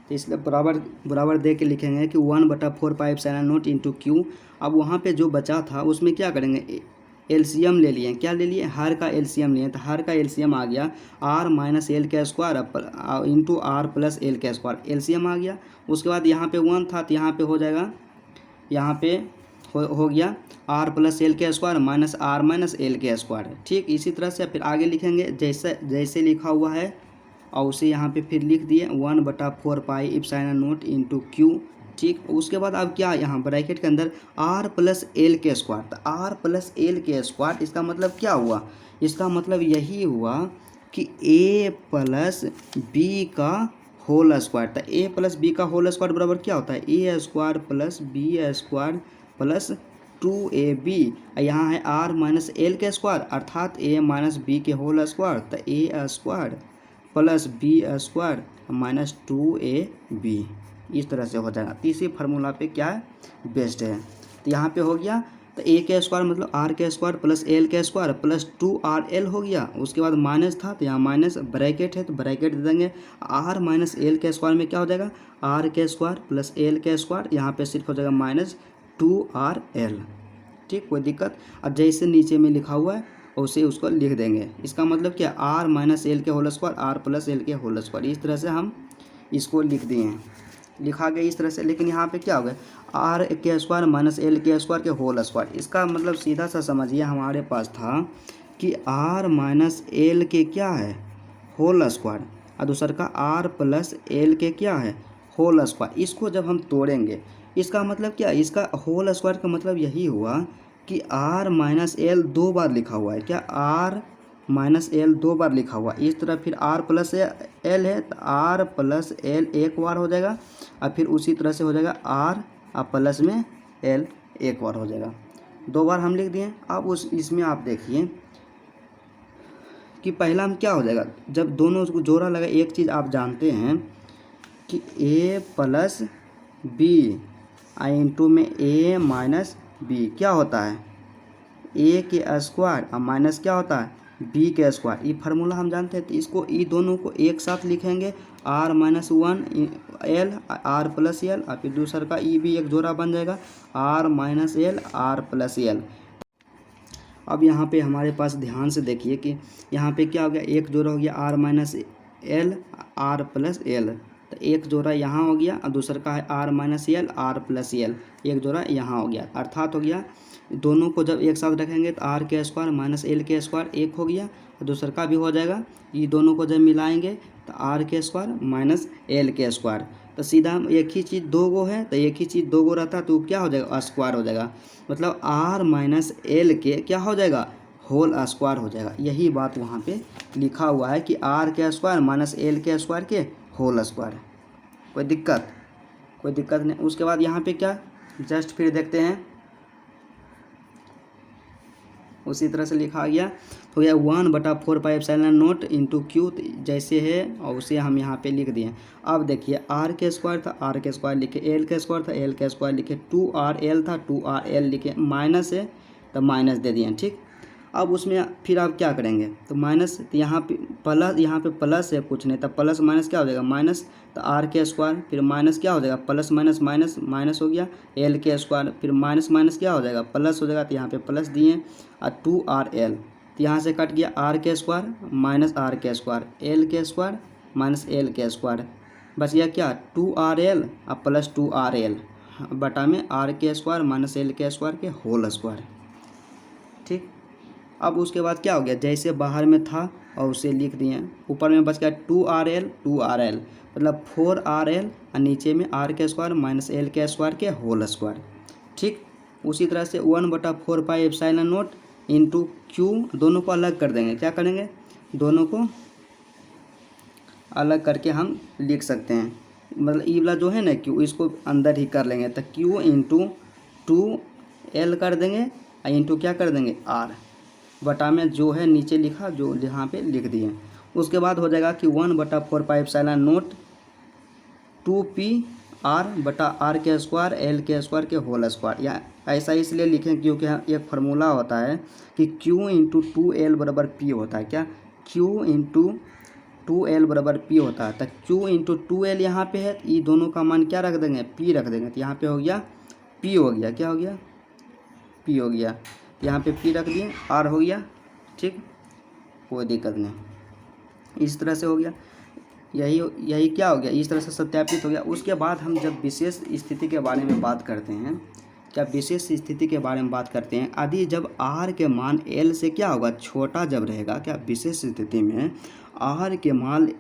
तो इसलिए बराबर बराबर दे के लिखेंगे कि 1/4πε0 इंटू क्यू। अब वहाँ पे जो बचा था उसमें क्या करेंगे, एलसीएम ले लिए। क्या ले लिए, हर का एलसीएम लिए, तो हर का एलसीएम आ गया r माइनस एल के square into R plus L के स्क्वायर, एलसीएम आ गया। उसके बाद यहाँ पे 1 था तो यहाँ पे हो जाएगा, यहाँ पे हो गया r प्लस एल के square minus r minus L के स्क्वायर। ठीक, इसी तरह से फिर आगे लिखेंगे जैसे लिखा हुआ है और उसे यहाँ पे फिर लिख दिए 1/4πε0 इंटू क्यू। ठीक, उसके बाद अब क्या, यहाँ ब्रैकेट के अंदर r प्लस एल के स्क्वायर, तो r प्लस एल के स्क्वायर इसका मतलब क्या हुआ, इसका मतलब यही हुआ कि a प्लस बी का होल स्क्वायर। तो a प्लस बी का होल स्क्वायर बराबर क्या होता है, a square plus B square plus 2ab। यहाँ है r माइनस एल के स्क्वायर अर्थात a माइनस बी के होल स्क्वायर, तो a square plus B square minus 2ab, इस तरह से हो जाएगा। तीसरी फार्मूला पे क्या है, बेस्ड है। तो यहाँ पे हो गया, तो a के स्क्वायर मतलब r के स्क्वायर प्लस एल के स्क्वायर प्लस 2rl हो गया। उसके बाद माइनस था तो यहाँ माइनस ब्रैकेट है तो ब्रैकेट दे देंगे, r माइनस एल के स्क्वायर में क्या हो जाएगा, r के स्क्वायर प्लस एल के स्क्वायर, यहाँ पे सिर्फ हो जाएगा माइनस 2rl। ठीक, कोई दिक्कत। अब जैसे नीचे में लिखा हुआ है उसे उसको लिख देंगे। इसका मतलब क्या, r माइनस एल के whole square r plus L के होल स्क्वायर, इस तरह से हम इसको लिख दिए हैं, लिखा गया इस तरह से। लेकिन यहाँ पे क्या हो गया, r के स्क्वायर माइनस एल के स्क्वायर के होल स्क्वायर, इसका मतलब सीधा सा समझिए हमारे पास था कि r माइनस एल के क्या है, होल स्क्वायर, और दूसर का r प्लस एल के क्या है, होल स्क्वायर। इसको जब हम तोड़ेंगे इसका मतलब क्या, इसका होल स्क्वायर का मतलब यही हुआ कि r माइनस एल 2 बार लिखा हुआ है, क्या r माइनस एल 2 बार लिखा हुआ, इस तरह फिर r प्लस एल है तो r प्लस एल एक बार हो जाएगा, और फिर उसी तरह से हो जाएगा r और प्लस में l एक बार हो जाएगा, 2 बार हम लिख दिए। अब इसमें आप देखिए कि पहला में क्या हो जाएगा, जब दोनों को जोड़ा लगा, एक चीज़ आप जानते हैं कि a प्लस बी इंटू में a माइनस बी क्या होता है, a के स्क्वायर और माइनस क्या होता है, b के स्क्वायर। ये फार्मूला हम जानते हैं, तो इसको ये दोनों को एक साथ लिखेंगे, r minus 1 L r plus L, और फिर दूसरा का ये भी एक जोड़ा बन जाएगा r minus L r plus L. अब यहाँ पे हमारे पास ध्यान से देखिए कि यहाँ पे क्या हो गया, एक जोड़ा हो गया r minus L r plus L, तो एक जोड़ा यहाँ हो गया, और दूसरा का है r minus L r plus L, एक जोड़ा यहाँ हो गया। अर्थात हो गया दोनों को जब एक साथ रखेंगे तो r के स्क्वायर माइनस एल के स्क्वायर एक हो गया, और दूसरा का भी हो जाएगा। ये दोनों को जब मिलाएंगे तो r के स्क्वायर माइनस एल के स्क्वायर, तो सीधा एक ही चीज़ दो गो है तो एक ही चीज़ दो गो रहता तो क्या हो जाएगा, स्क्वायर हो जाएगा। मतलब r माइनस एल के क्या हो जाएगा, होल स्क्वायर हो जाएगा। यही बात वहाँ पे लिखा हुआ है कि r के स्क्वायर माइनस एल के स्क्वायर के होल स्क्वायर। कोई दिक्कत नहीं। उसके बाद यहाँ पे क्या, जस्ट फिर देखते हैं, उसी तरह से लिखा गया तो यह 1/4πε0 इंटू क्यू जैसे है और उसे हम यहाँ पे लिख दिए। अब देखिए r के स्क्वायर था, r के स्क्वायर लिखे, l के स्क्वायर था, l के स्क्वायर लिखे, 2rl था, 2rl लिखे, माइनस है तो माइनस दे दिए। ठीक, अब उसमें फिर आप क्या करेंगे, तो माइनस, तो यहाँ पे प्लस है कुछ नहीं, तो प्लस माइनस क्या हो जाएगा, माइनस, तो r के स्क्वायर फिर माइनस क्या हो जाएगा, प्लस माइनस माइनस माइनस हो गया, l के स्क्वायर फिर माइनस माइनस क्या हो जाएगा, प्लस हो जाएगा, तो यहाँ पे प्लस दिए, और 2rl, तो यहाँ से कट गया r के स्क्वायर माइनस r के स्क्वायर, l के स्क्वायर माइनस l के स्क्वायर, बच गया क्या, 2rl और प्लस 2rl बटा में r के स्क्वायर माइनस l के स्क्वायर के होल स्क्वायर। ठीक, अब उसके बाद क्या हो गया, जैसे बाहर में था और उसे लिख दिए, ऊपर में बच गया 2rl मतलब 4rl और नीचे में r के स्क्वायर माइनस l के स्क्वायर के होल स्क्वायर। ठीक, उसी तरह से 1/4πε0 इंटू क्यू, दोनों को अलग कर देंगे। क्या करेंगे, दोनों को अलग करके हम लिख सकते हैं, मतलब ई वाला जो है ना क्यू, इसको अंदर ही कर लेंगे, तो क्यू इंटू 2l कर देंगे और इंटू क्या कर देंगे, r बटा में जो है नीचे लिखा जो यहाँ पे लिख दिए। उसके बाद हो जाएगा कि 1/4πε0 2pr/r² l² के होल स्क्वायर। या ऐसा इसलिए लिखें क्योंकि एक फार्मूला होता है कि q × 2l बराबर p होता है। क्या q × 2l बराबर p होता है। तो q × 2l यहाँ पे है, ये दोनों का मान क्या रख देंगे, p रख देंगे। तो यहाँ पे हो गया p हो गया, क्या हो गया, p हो गया। यहाँ पे p रख दिए, r हो गया, ठीक, कोई दिक्कत नहीं। इस तरह से हो गया, यही क्या हो गया, इस तरह से सत्यापित हो गया। उसके बाद हम जब विशेष स्थिति के बारे में बात करते हैं, क्या विशेष स्थिति के बारे में बात करते हैं, यदि जब r के मान l से क्या होगा, छोटा जब रहेगा, क्या विशेष स्थिति में r के मान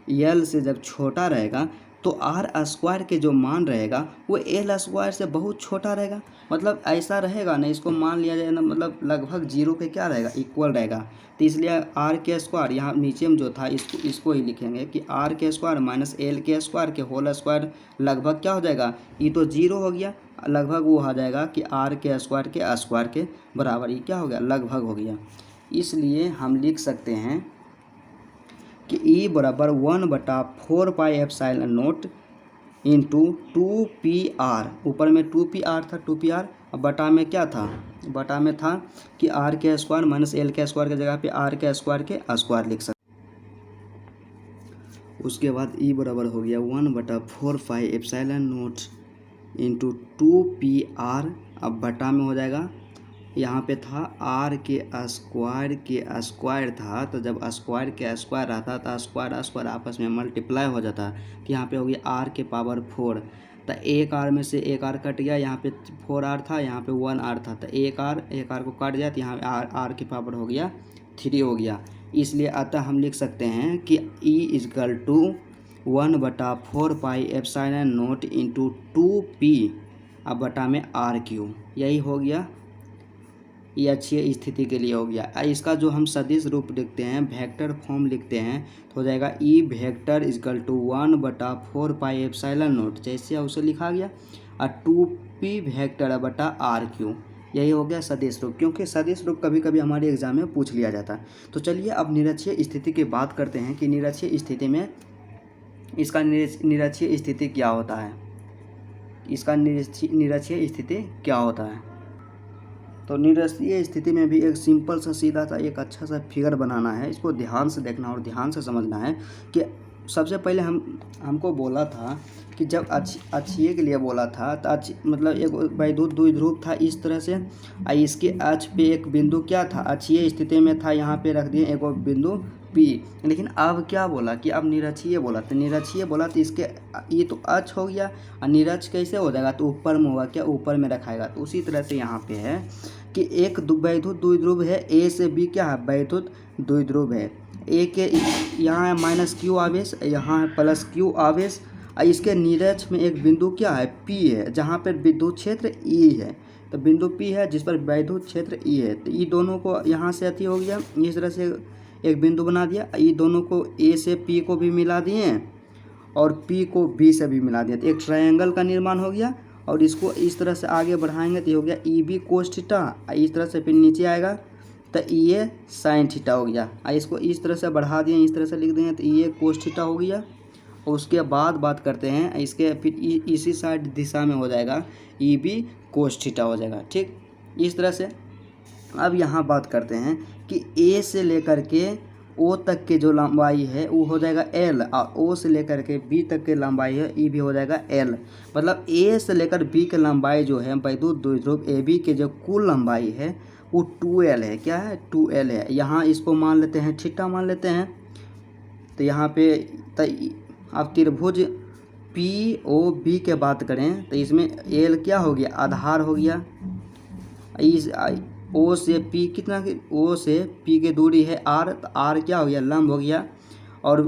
l से जब छोटा रहेगा तो r² के जो मान रहेगा वो l² से बहुत छोटा रहेगा। मतलब ऐसा रहेगा ना, इसको मान लिया जाए ना, मतलब लगभग 0 के क्या रहेगा, इक्वल रहेगा। तो इसलिए r² यहाँ नीचे में जो था इसको ही लिखेंगे कि r² - l² के होल स्क्वायर लगभग क्या हो जाएगा, ये तो 0 हो गया, लगभग वो आ जाएगा कि r² के स्क्वायर के बराबर, ये क्या हो गया, लगभग हो गया। इसलिए हम लिख सकते हैं कि E बराबर 1/4πε0 इंटू 2pr, ऊपर में 2pr था, 2pr, अब बटा में क्या था, बटा में था कि r² - l² के जगह पे r² के स्क्वायर लिख सकते। उसके बाद E बराबर हो गया 1/4πε0 इंटू 2pr, अब बटा में हो जाएगा, यहाँ पे था r के स्क्वायर था, तो जब स्क्वायर के स्क्वायर रहता तो स्क्वायर आपस में मल्टीप्लाई हो जाता, तो यहाँ पे हो गया r के पावर 4। तो एक r में से एक r कट गया, यहाँ पे 4r था, यहाँ पे 1r था, तो एक r को कट जाए तो यहाँ r की पावर हो गया 3 हो गया। इसलिए अतः हम लिख सकते हैं कि E = 1/4πε0 इंटू 2p, अब बटा में r³, यही हो गया, ये अच्छी स्थिति के लिए हो गया। इसका जो हम सदिश रूप लिखते हैं, वेक्टर फॉर्म लिखते हैं, तो हो जाएगा E वेक्टर = 1/4πε0, जैसे उसे लिखा गया, और 2p वेक्टर बटा r³, यही हो गया सदिश रूप। क्योंकि सदिश रूप कभी कभी हमारे एग्जाम में पूछ लिया जाता है। तो चलिए अब निरक्षीय स्थिति की बात करते हैं कि निरक्षीय स्थिति में इसका निरक्षीय स्थिति क्या होता है, इसका निरक्षीय स्थिति क्या होता है। तो निरक्षीय स्थिति में भी एक सिंपल सा सीधा सा एक अच्छा सा फिगर बनाना है, इसको ध्यान से देखना और ध्यान से समझना है कि सबसे पहले हमको बोला था कि जब अक्षीय के लिए बोला था, तो मतलब एक वैद्युत द्विध्रुव था इस तरह से, इसके अक्ष पे एक बिंदु क्या था, अक्षीय स्थिति में था, यहाँ पे रख दिए एक बिंदु P। लेकिन अब क्या बोला कि अब निरक्षीय बोला, तो निरक्षीय बोला तो इसके ये तो अक्ष हो गया, और निरक्ष कैसे हो जाएगा, तो ऊपर में होगा, क्या ऊपर में रखाएगा। तो उसी तरह से यहाँ पे है कि एक वैद्युत द्विध्रुव है, A से B क्या है, वैद्युत द्विध्रुव है, A के यहाँ है -q आवेश, यहाँ है +q आवेश, और इसके निरक्ष में एक बिंदु क्या है, P है, जहाँ पर विद्युत क्षेत्र E है। तो बिंदु P है जिस पर वैद्युत क्षेत्र E है, तो ये दोनों को यहाँ से अति हो गया, इस तरह से एक बिंदु बना दिया, ये दोनों को A से P को भी मिला दिए और P को B से भी मिला दिया, तो एक ट्रायंगल का निर्माण हो गया। और इसको इस तरह से आगे बढ़ाएंगे तो ये हो गया EB cos थीटा, इस तरह से फिर नीचे आएगा तो EA sin थीटा हो गया। इसको इस तरह से बढ़ा दिए, इस तरह से लिख देंगे तो EA cos थीटा हो गया। और उसके बाद बात करते हैं इसके, फिर इसी साइड दिशा में हो जाएगा EB cos थीटा हो जाएगा, ठीक, इस तरह से। अब यहाँ बात करते हैं कि A से लेकर के O तक के जो लंबाई है वो हो जाएगा L, और O से लेकर के B तक के लंबाई है E भी हो जाएगा L। मतलब A से लेकर B के लंबाई जो है वैद्युत द्विध्रुव AB के जो कुल लंबाई है वो 2L है, क्या है, 2L है। यहाँ इसको मान लेते हैं थीटा मान लेते हैं, तो यहाँ पे अब त्रिभुज POB के बात करें तो इसमें L क्या हो गया, आधार हो गया, इस O से P कितना, O से P की दूरी है R, तो R क्या हो गया, लंब हो गया, और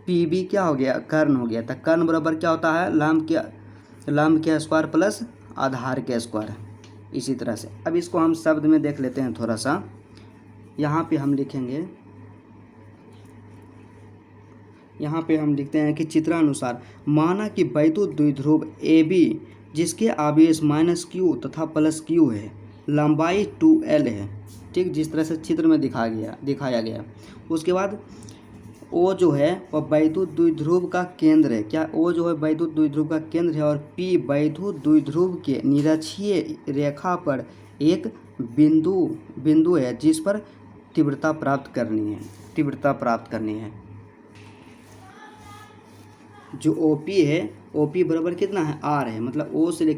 PB क्या हो गया, कर्ण हो गया। तो कर्ण बराबर क्या होता है, लंब के स्क्वायर प्लस आधार के स्क्वायर, इसी तरह से। अब इसको हम शब्द में देख लेते हैं थोड़ा सा, यहाँ पे हम लिखेंगे, यहाँ पे हम लिखते हैं कि चित्रानुसार माना कि वैद्युत द्विध्रुव AB जिसके आवेश -q तथा +q है, लंबाई 2L है, ठीक, जिस तरह से चित्र में दिखाया गया। उसके बाद ओ जो है वह वैद्युत द्विध्रुव का केंद्र है। क्या ओ जो है वैद्युत द्विध्रुव का केंद्र है और पी वैद्युत द्विध्रुव के निरक्षीय रेखा पर एक बिंदु है जिस पर तीव्रता प्राप्त करनी है। जो ओपी है, ओपी बराबर कितना है आर है, मतलब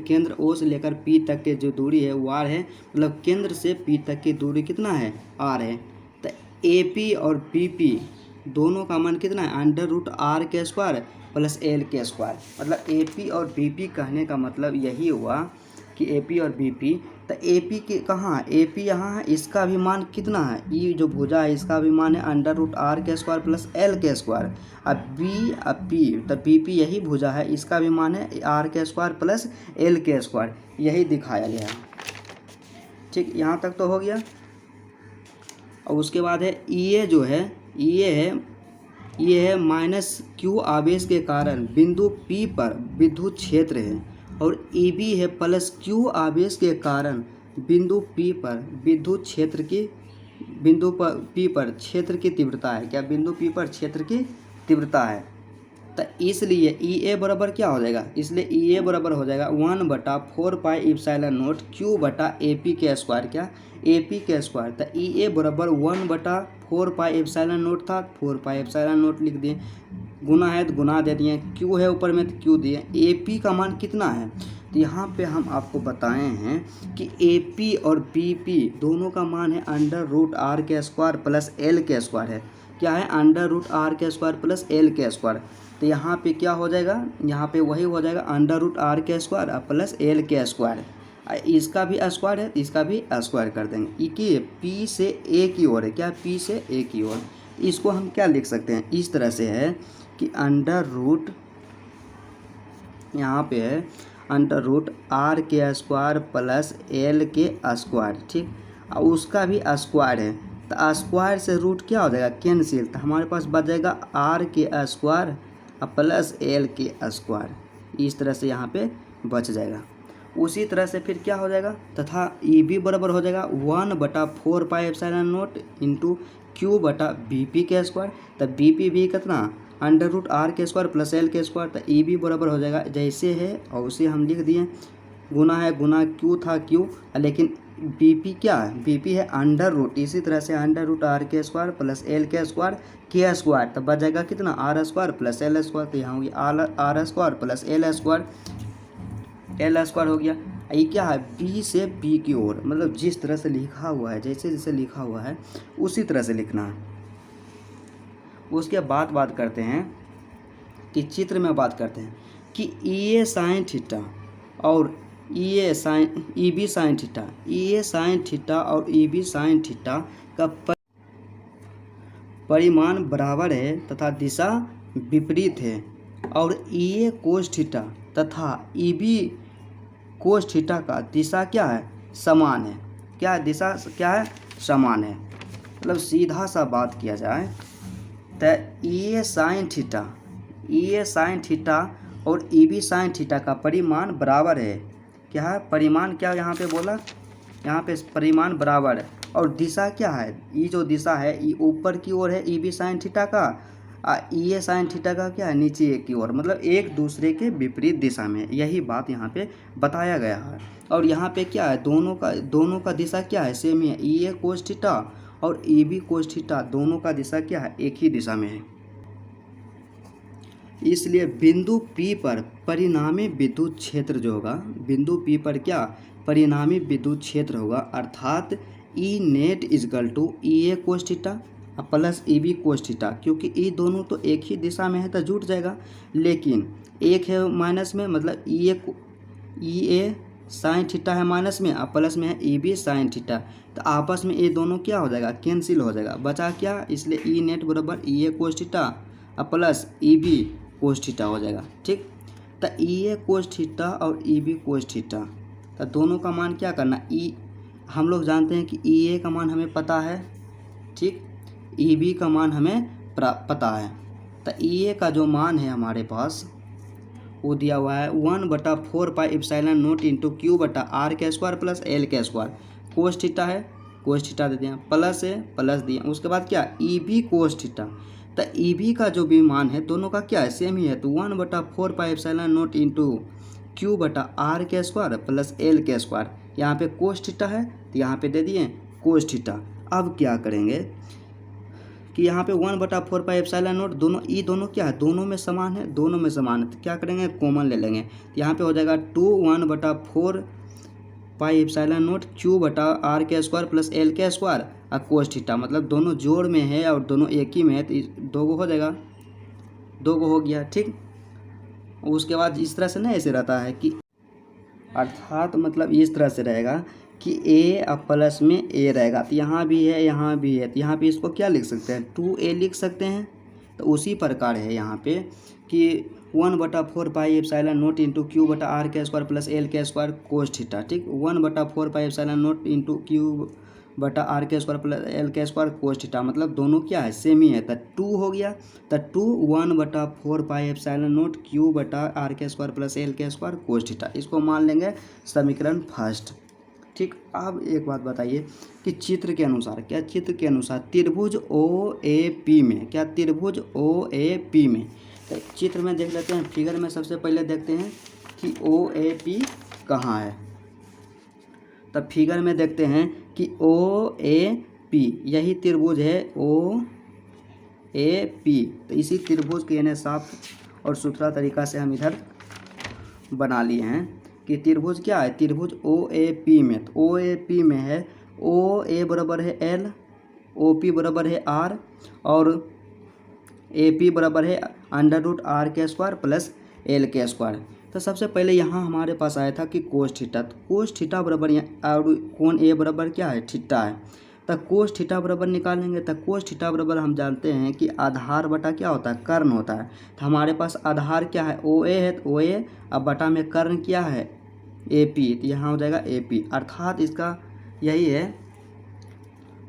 केंद्र ओ से लेकर पी तक के जो दूरी है वो आर है, मतलब केंद्र से पी तक की दूरी कितना है आर है। तो एपी और बीपी दोनों का मान कितना है √r के स्क्वायर प्लस एल के स्क्वायर। मतलब एपी और बीपी कहने का मतलब यही हुआ कि एपी और बीपी, तो एपी के कहाँ है, एपी यहाँ है, इसका भी मान कितना है, ये जो भुजा है इसका भी मान है √r के स्क्वायर प्लस एल के स्क्वायर। अब पी, तो बीपी यही भुजा है, इसका भी मान है r के स्क्वायर प्लस एल के स्क्वायर, यही दिखाया गया है। ठीक, यहाँ तक तो हो गया। और उसके बाद है ये जो है ये है -q आवेश के कारण बिंदु P पर विद्युत क्षेत्र है, और EB है +q आवेश के कारण बिंदु P पर विद्युत क्षेत्र की P पर क्षेत्र की तीव्रता है। क्या बिंदु P पर क्षेत्र की तीव्रता है। तो इसलिए EA बराबर क्या हो जाएगा, इसलिए EA बराबर हो जाएगा 1/4πε0 Q/AP के स्क्वायर। क्या AP के स्क्वायर, तो EA बराबर 1/4πε0 था, 4πε0 लिख दिए, गुना है तो गुना दे दिए, Q है ऊपर में तो Q दिए। AP का मान कितना है, तो यहाँ पे हम आपको बताए हैं कि AP और BP दोनों का मान है √r के स्क्वायर प्लस एल के स्क्वायर है। क्या है √r के स्क्वायर प्लस एल के स्क्वायर। तो यहाँ पे क्या हो जाएगा, यहाँ पे वही हो जाएगा √r के स्क्वायर प्लस एल के स्क्वायर। इसका भी स्क्वायर है, इसका भी स्क्वायर कर देंगे। कि P से A की ओर है, क्या P से A की ओर, इसको हम क्या लिख सकते हैं, इस तरह से है कि यहाँ पे है √r के स्क्वायर प्लस एल के स्क्वायर। ठीक, और उसका भी स्क्वायर है, तो स्क्वायर से रूट क्या हो जाएगा कैंसिल, तो हमारे पास बच जाएगा r के स्क्वायर प्लस एल के स्क्वायर, इस तरह से यहाँ पे बच जाएगा। उसी तरह से फिर क्या हो जाएगा, तथा EB बराबर हो जाएगा 1/4πε0 इंटू Q/BP के स्क्वायर। तो BP भी कितना √r के स्क्वायर प्लस एल के स्क्वायर, तो EB बराबर हो जाएगा जैसे है और उसे हम लिख दिए, गुना है गुना, Q था Q, लेकिन BP क्या है, BP है √, इसी तरह से √r के स्क्वायर प्लस एल के स्क्वायर के स्क्वायर, तो बच जाएगा कितना r square plus L square. तो यहाँ होगी r square plus L square हो गया। ये क्या है B से P की ओर, मतलब जिस तरह से लिखा हुआ है, जैसे जैसे लिखा हुआ है उसी तरह से लिखना है। उसके बाद बात करते हैं कि चित्र में बात करते हैं कि EA sin थीटा और EB sin theta, EA sin theta और EB sin थीटा का परिमाण बराबर है तथा दिशा विपरीत है, और EA cos थीटा तथा EB cos थीटा का दिशा क्या है समान है। क्या दिशा क्या है समान है, मतलब सीधा सा बात किया जाए तो EA sin थीटा और EB sin थीटा का परिमाण बराबर है। क्या है परिमाण, क्या यहाँ पे बोला, यहाँ पे परिमाण बराबर है, और दिशा क्या है, ये जो दिशा है ये ऊपर की ओर है EB sin थीटा का, EA sin थीटा का क्या है नीचे की ओर, मतलब एक दूसरे के विपरीत दिशा में, यही बात यहाँ पे बताया गया है। और यहाँ पे क्या है दोनों का दिशा क्या है सेम ही है, EA cos थीटा और EB cos थीटा दोनों का दिशा क्या है एक ही दिशा में है। इसलिए बिंदु P पर परिणामी विद्युत क्षेत्र जो होगा, बिंदु P पर क्या परिणामी विद्युत क्षेत्र होगा, अर्थात E net equal to EA cos theta plus EB cos theta, क्योंकि ये दोनों तो एक ही दिशा में है तो जुट जाएगा, लेकिन एक है माइनस में, मतलब EA sin थीटा है माइनस में और प्लस में है EB sin थीटा, तो आपस में ये दोनों क्या हो जाएगा कैंसिल हो जाएगा, बचा क्या, इसलिए E नेट बराबर EA cos theta plus EB cos theta हो जाएगा। ठीक, तो EA cos थीटा और EB cos थीटा, तो दोनों का मान क्या करना, हम लोग जानते हैं कि EA का मान हमें पता है, ठीक, EB का मान हमें पता है, तो EA का जो मान है हमारे पास वो दिया हुआ है 1/4πε0 इंटू Q/r के स्क्वायर प्लस एल के स्क्वायर, cos थीटा है cos थीटा दे दिया, प्लस है प्लस दिया, उसके बाद क्या EB cos थीटा, तो ई भी का जो भी मान है दोनों का क्या है, सेम ही है। तो 1/4πε0 इंटू क्यू बटा आर के स्क्वायर प्लस एल के स्क्वायर, यहाँ पे कोस थीटा है तो यहाँ पे दे दिए कोस थीटा। अब क्या करेंगे कि यहाँ पे 1/4πε0 दोनों ई दोनों क्या है, दोनों में समान है, दोनों में समान है तो क्या करेंगे कॉमन ले लेंगे। तो यहाँ पे हो जाएगा 1/4πε0 क्यू बटा आर के स्क्वायर प्लस एल के स्क्वायर और कोस थीटा, मतलब दोनों जोड़ में है और दोनों एक ही में है तो दो गो हो जाएगा, दो गो हो गया। ठीक, उसके बाद इस तरह से ना ऐसे रहता है कि अर्थात मतलब इस तरह से रहेगा कि ए अब प्लस में ए रहेगा, तो यहाँ भी है यहाँ भी है, तो यहाँ पे इसको क्या लिख सकते हैं 2a लिख सकते हैं। तो उसी प्रकार है यहाँ पे कि 1/4πε0 इंटू क्यू बटा आर के स्क्वायर प्लस एल के स्क्वायर कोस थीटा। ठीक, 1/4πε0 इंटू क्यू बटा आर के स्क्वायर प्लस एल के स्क्वायर कोस थीटा, मतलब दोनों क्या है सेम ही है। तो 2 हो गया, तो 2 1/4πε0 क्यू बटा आर के स्क्वायर प्लस एल के स्क्वायर कोस थीटा, इसको मान लेंगे समीकरण फर्स्ट। ठीक, अब एक बात बताइए कि चित्र के अनुसार, क्या चित्र के अनुसार त्रिभुज ओ ए पी में, क्या त्रिभुज ओ ए पी में, तो चित्र में देख लेते हैं, फिगर में सबसे पहले देखते हैं कि ओ ए पी कहाँ है। तब फिगर में देखते हैं कि ओ ए पी यही त्रिभुज है ओ ए पी। तो इसी त्रिभुज के यानी साफ और सुथरा तरीका से हम इधर बना लिए हैं कि त्रिभुज क्या है, त्रिभुज ओ ए पी में। तो ओ ए पी में है ओ ए बराबर है एल, ओ पी बराबर है आर और ए पी बराबर है √r के स्क्वायर प्लस एल के स्क्वायर। तो सबसे पहले यहाँ हमारे पास आया था कि कोस थीटा, तो कोस थीटा बराबर यहाँ और कोण ए बराबर क्या है थीटा है, तो कोस थीटा बराबर निकालेंगे। तो कोस थीटा बराबर हम जानते हैं कि आधार बटा क्या होता है कर्ण होता है। तो हमारे पास आधार क्या है ओ ए है, तो ओ ए अब बटा में कर्ण क्या है ए पी, तो यहाँ हो जाएगा ए पी, अर्थात इसका यही है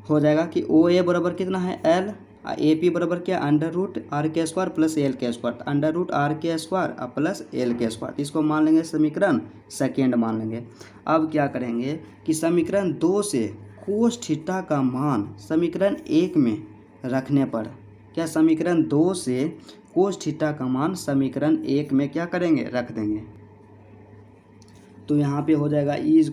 हो जाएगा कि ओ ए बराबर कितना है एल, ए पी बराबर क्या √r के स्क्वायर प्लस एल के स्क्वायर, √r के स्क्वायर प्लस एल के स्क्वायर, इसको मान लेंगे समीकरण सेकेंड मान लेंगे। अब क्या करेंगे कि समीकरण 2 से कोस थीटा का मान समीकरण 1 में रखने पर, क्या समीकरण 2 से कोस थीटा का मान समीकरण 1 में क्या करेंगे रख देंगे। तो यहाँ पे हो जाएगा E =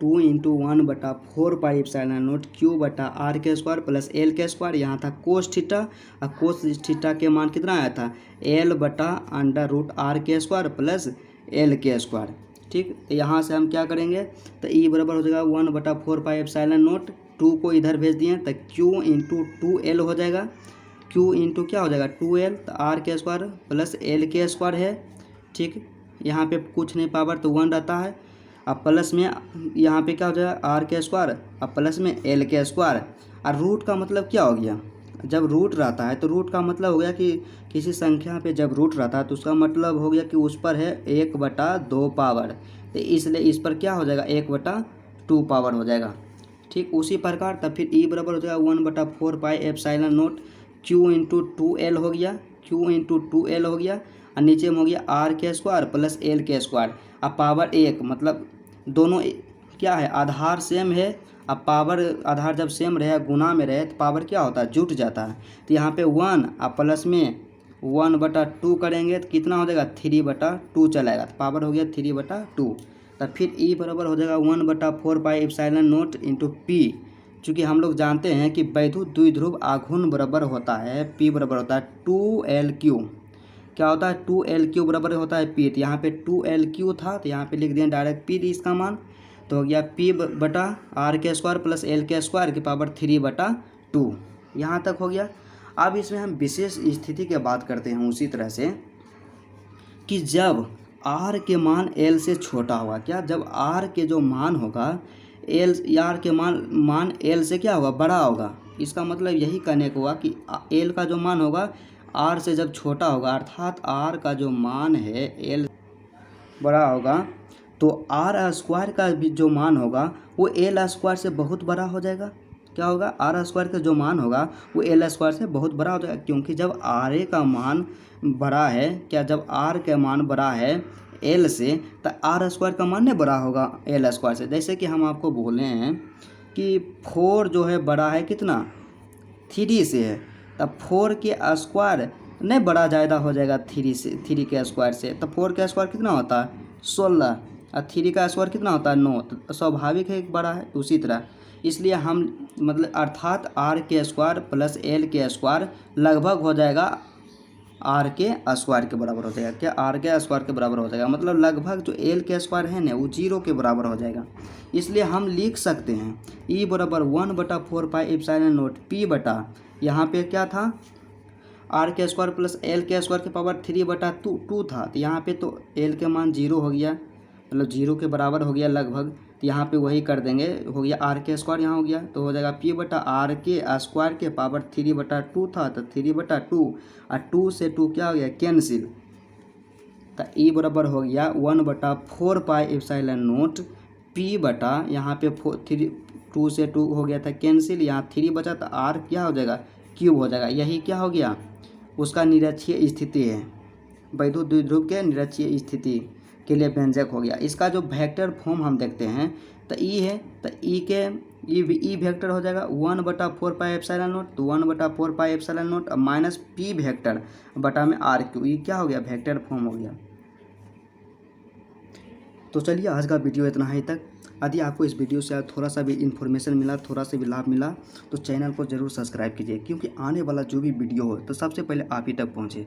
2 इंटू 1/4πε0 क्यू बटा आर के स्क्वायर प्लस एल के स्क्वायर, यहाँ था कोस थीटा और कोस थीटा के मान कितना आया था एल बटा √r के स्क्वायर प्लस एल के स्क्वायर। ठीक, तो यहाँ से हम क्या करेंगे तो E बराबर हो जाएगा 1/4πε0, 2 को इधर भेज दिए तो Q इंटू 2L हो जाएगा, Q इंटू क्या हो जाएगा 2L, तो आर के स्क्वायर प्लस एल के स्क्वायर है। ठीक, यहाँ पे कुछ नहीं पावर तो 1 रहता है, अब प्लस में यहाँ पे क्या हो जाएगा आर के स्क्वायर अब प्लस में एल के स्क्वायर। और रूट का मतलब क्या हो गया, जब रूट रहता है तो रूट का मतलब हो गया कि किसी संख्या पे जब रूट रहता है तो उसका मतलब हो गया कि उस पर है 1/2 पावर, तो इसलिए इस पर क्या हो जाएगा 1/2 पावर हो जाएगा। ठीक, उसी प्रकार तब फिर ई बराबर हो जाएगा 1/4πε0 क्यू इंटू 2L हो गया, क्यू इंटू 2L हो गया और नीचे में हो गया आर के स्क्वायर प्लस एल के स्क्वायर। अब पावर 1 मतलब दोनों क्या है आधार सेम है, अब पावर आधार जब सेम रहे गुना में रहे तो पावर क्या होता है जुट जाता है। तो यहाँ पे 1 अब प्लस में 1/2 करेंगे तो कितना हो जाएगा 3/2 चलाएगा, तो पावर हो गया 3/2। तब फिर ई बराबर हो जाएगा 1/4πε0 इंटू पी, चूँकि हम लोग जानते हैं कि वैद्युत द्विध्रुव आघूर्ण बराबर होता है पी बराबर होता है 2Lq, क्या होता है 2Lq बराबर होता है P, तो यहाँ पे 2Lq था तो यहाँ पे लिख दिया डायरेक्ट P दी इसका मान, तो हो गया P बटा आर के स्क्वायर प्लस एल के स्क्वायर की पावर 3/2, यहाँ तक हो गया। अब इसमें हम विशेष स्थिति की बात करते हैं उसी तरह से कि जब R के मान L से छोटा होगा, क्या जब R के जो मान होगा R के मान L से क्या होगा बड़ा होगा, इसका मतलब यही कहने को हुआ कि L का जो मान होगा R से जब छोटा होगा, अर्थात R का जो मान है L बड़ा होगा तो R स्क्वायर का भी जो मान होगा वो L स्क्वायर से बहुत बड़ा हो जाएगा। क्या होगा R स्क्वायर का जो मान होगा वो L स्क्वायर से बहुत बड़ा हो जाएगा, क्योंकि जब RA का मान बड़ा है, क्या जब R का मान बड़ा है L से तो R स्क्वायर का मान नहीं बड़ा होगा L स्क्वायर से। जैसे कि हम आपको बोले हैं कि 4 जो है बड़ा है कितना 3 से है, तब 4 के स्क्वायर नहीं बड़ा ज़्यादा हो जाएगा 3 के स्क्वायर से। तो 4 का स्क्वायर कितना होता है 16 और 3 का स्क्वायर कितना होता है 9। तो स्वाभाविक है एक बड़ा है। उसी तरह इसलिए हम मतलब अर्थात आर के स्क्वायर प्लस एल के स्क्वायर लगभग हो जाएगा आर के स्क्वायर के बराबर हो जाएगा। क्या आर के स्क्वायर के बराबर हो जाएगा, मतलब लगभग जो एल के स्क्वायर है ना वो 0 के बराबर हो जाएगा। इसलिए हम लिख सकते हैं ई बराबर 1/4 पाई एप्सिलॉन नॉट पी बटा, यहाँ पे क्या था आर के स्क्वायर प्लस एल के स्क्वायर की पावर 3/2 था। तो यहाँ पे तो एल के मान 0 हो गया, मतलब 0 के बराबर हो गया लगभग। तो यहाँ पे वही कर देंगे, हो गया आर के स्क्वायर यहाँ हो गया, तो हो जाएगा पी बटा आर के स्क्वायर के पावर 3/2 था। तो 3/2 और 2 से 2 क्या हो गया कैंसिल। तो ई बराबर हो गया 1/4 पाई एप्सिलॉन नॉट पी बटा, यहाँ पे 2 से 2 हो गया था कैंसिल, यहाँ 3 बचा तो आर क्या हो जाएगा क्यूब हो जाएगा। यही क्या हो गया उसका निरक्षीय स्थिति है, वैद्युत द्विध्रुव के निरक्षीय स्थिति के लिए व्यंजक हो गया। इसका जो वेक्टर फॉर्म हम देखते हैं तो ई है, तो ई के ई वेक्टर हो जाएगा 1/4 पाई एप्सिलॉन नॉट, तो 1/4 pi epsilon not minus P vector बटा में आर क्यू, ये क्या हो गया वेक्टर फॉर्म हो गया। तो चलिए आज का वीडियो इतना ही तक। यदि आपको इस वीडियो से थोड़ा सा भी इन्फॉर्मेशन मिला, थोड़ा सा भी लाभ मिला तो चैनल को ज़रूर सब्सक्राइब कीजिए, क्योंकि आने वाला जो भी वीडियो हो तो सबसे पहले आप ही तक पहुँचे।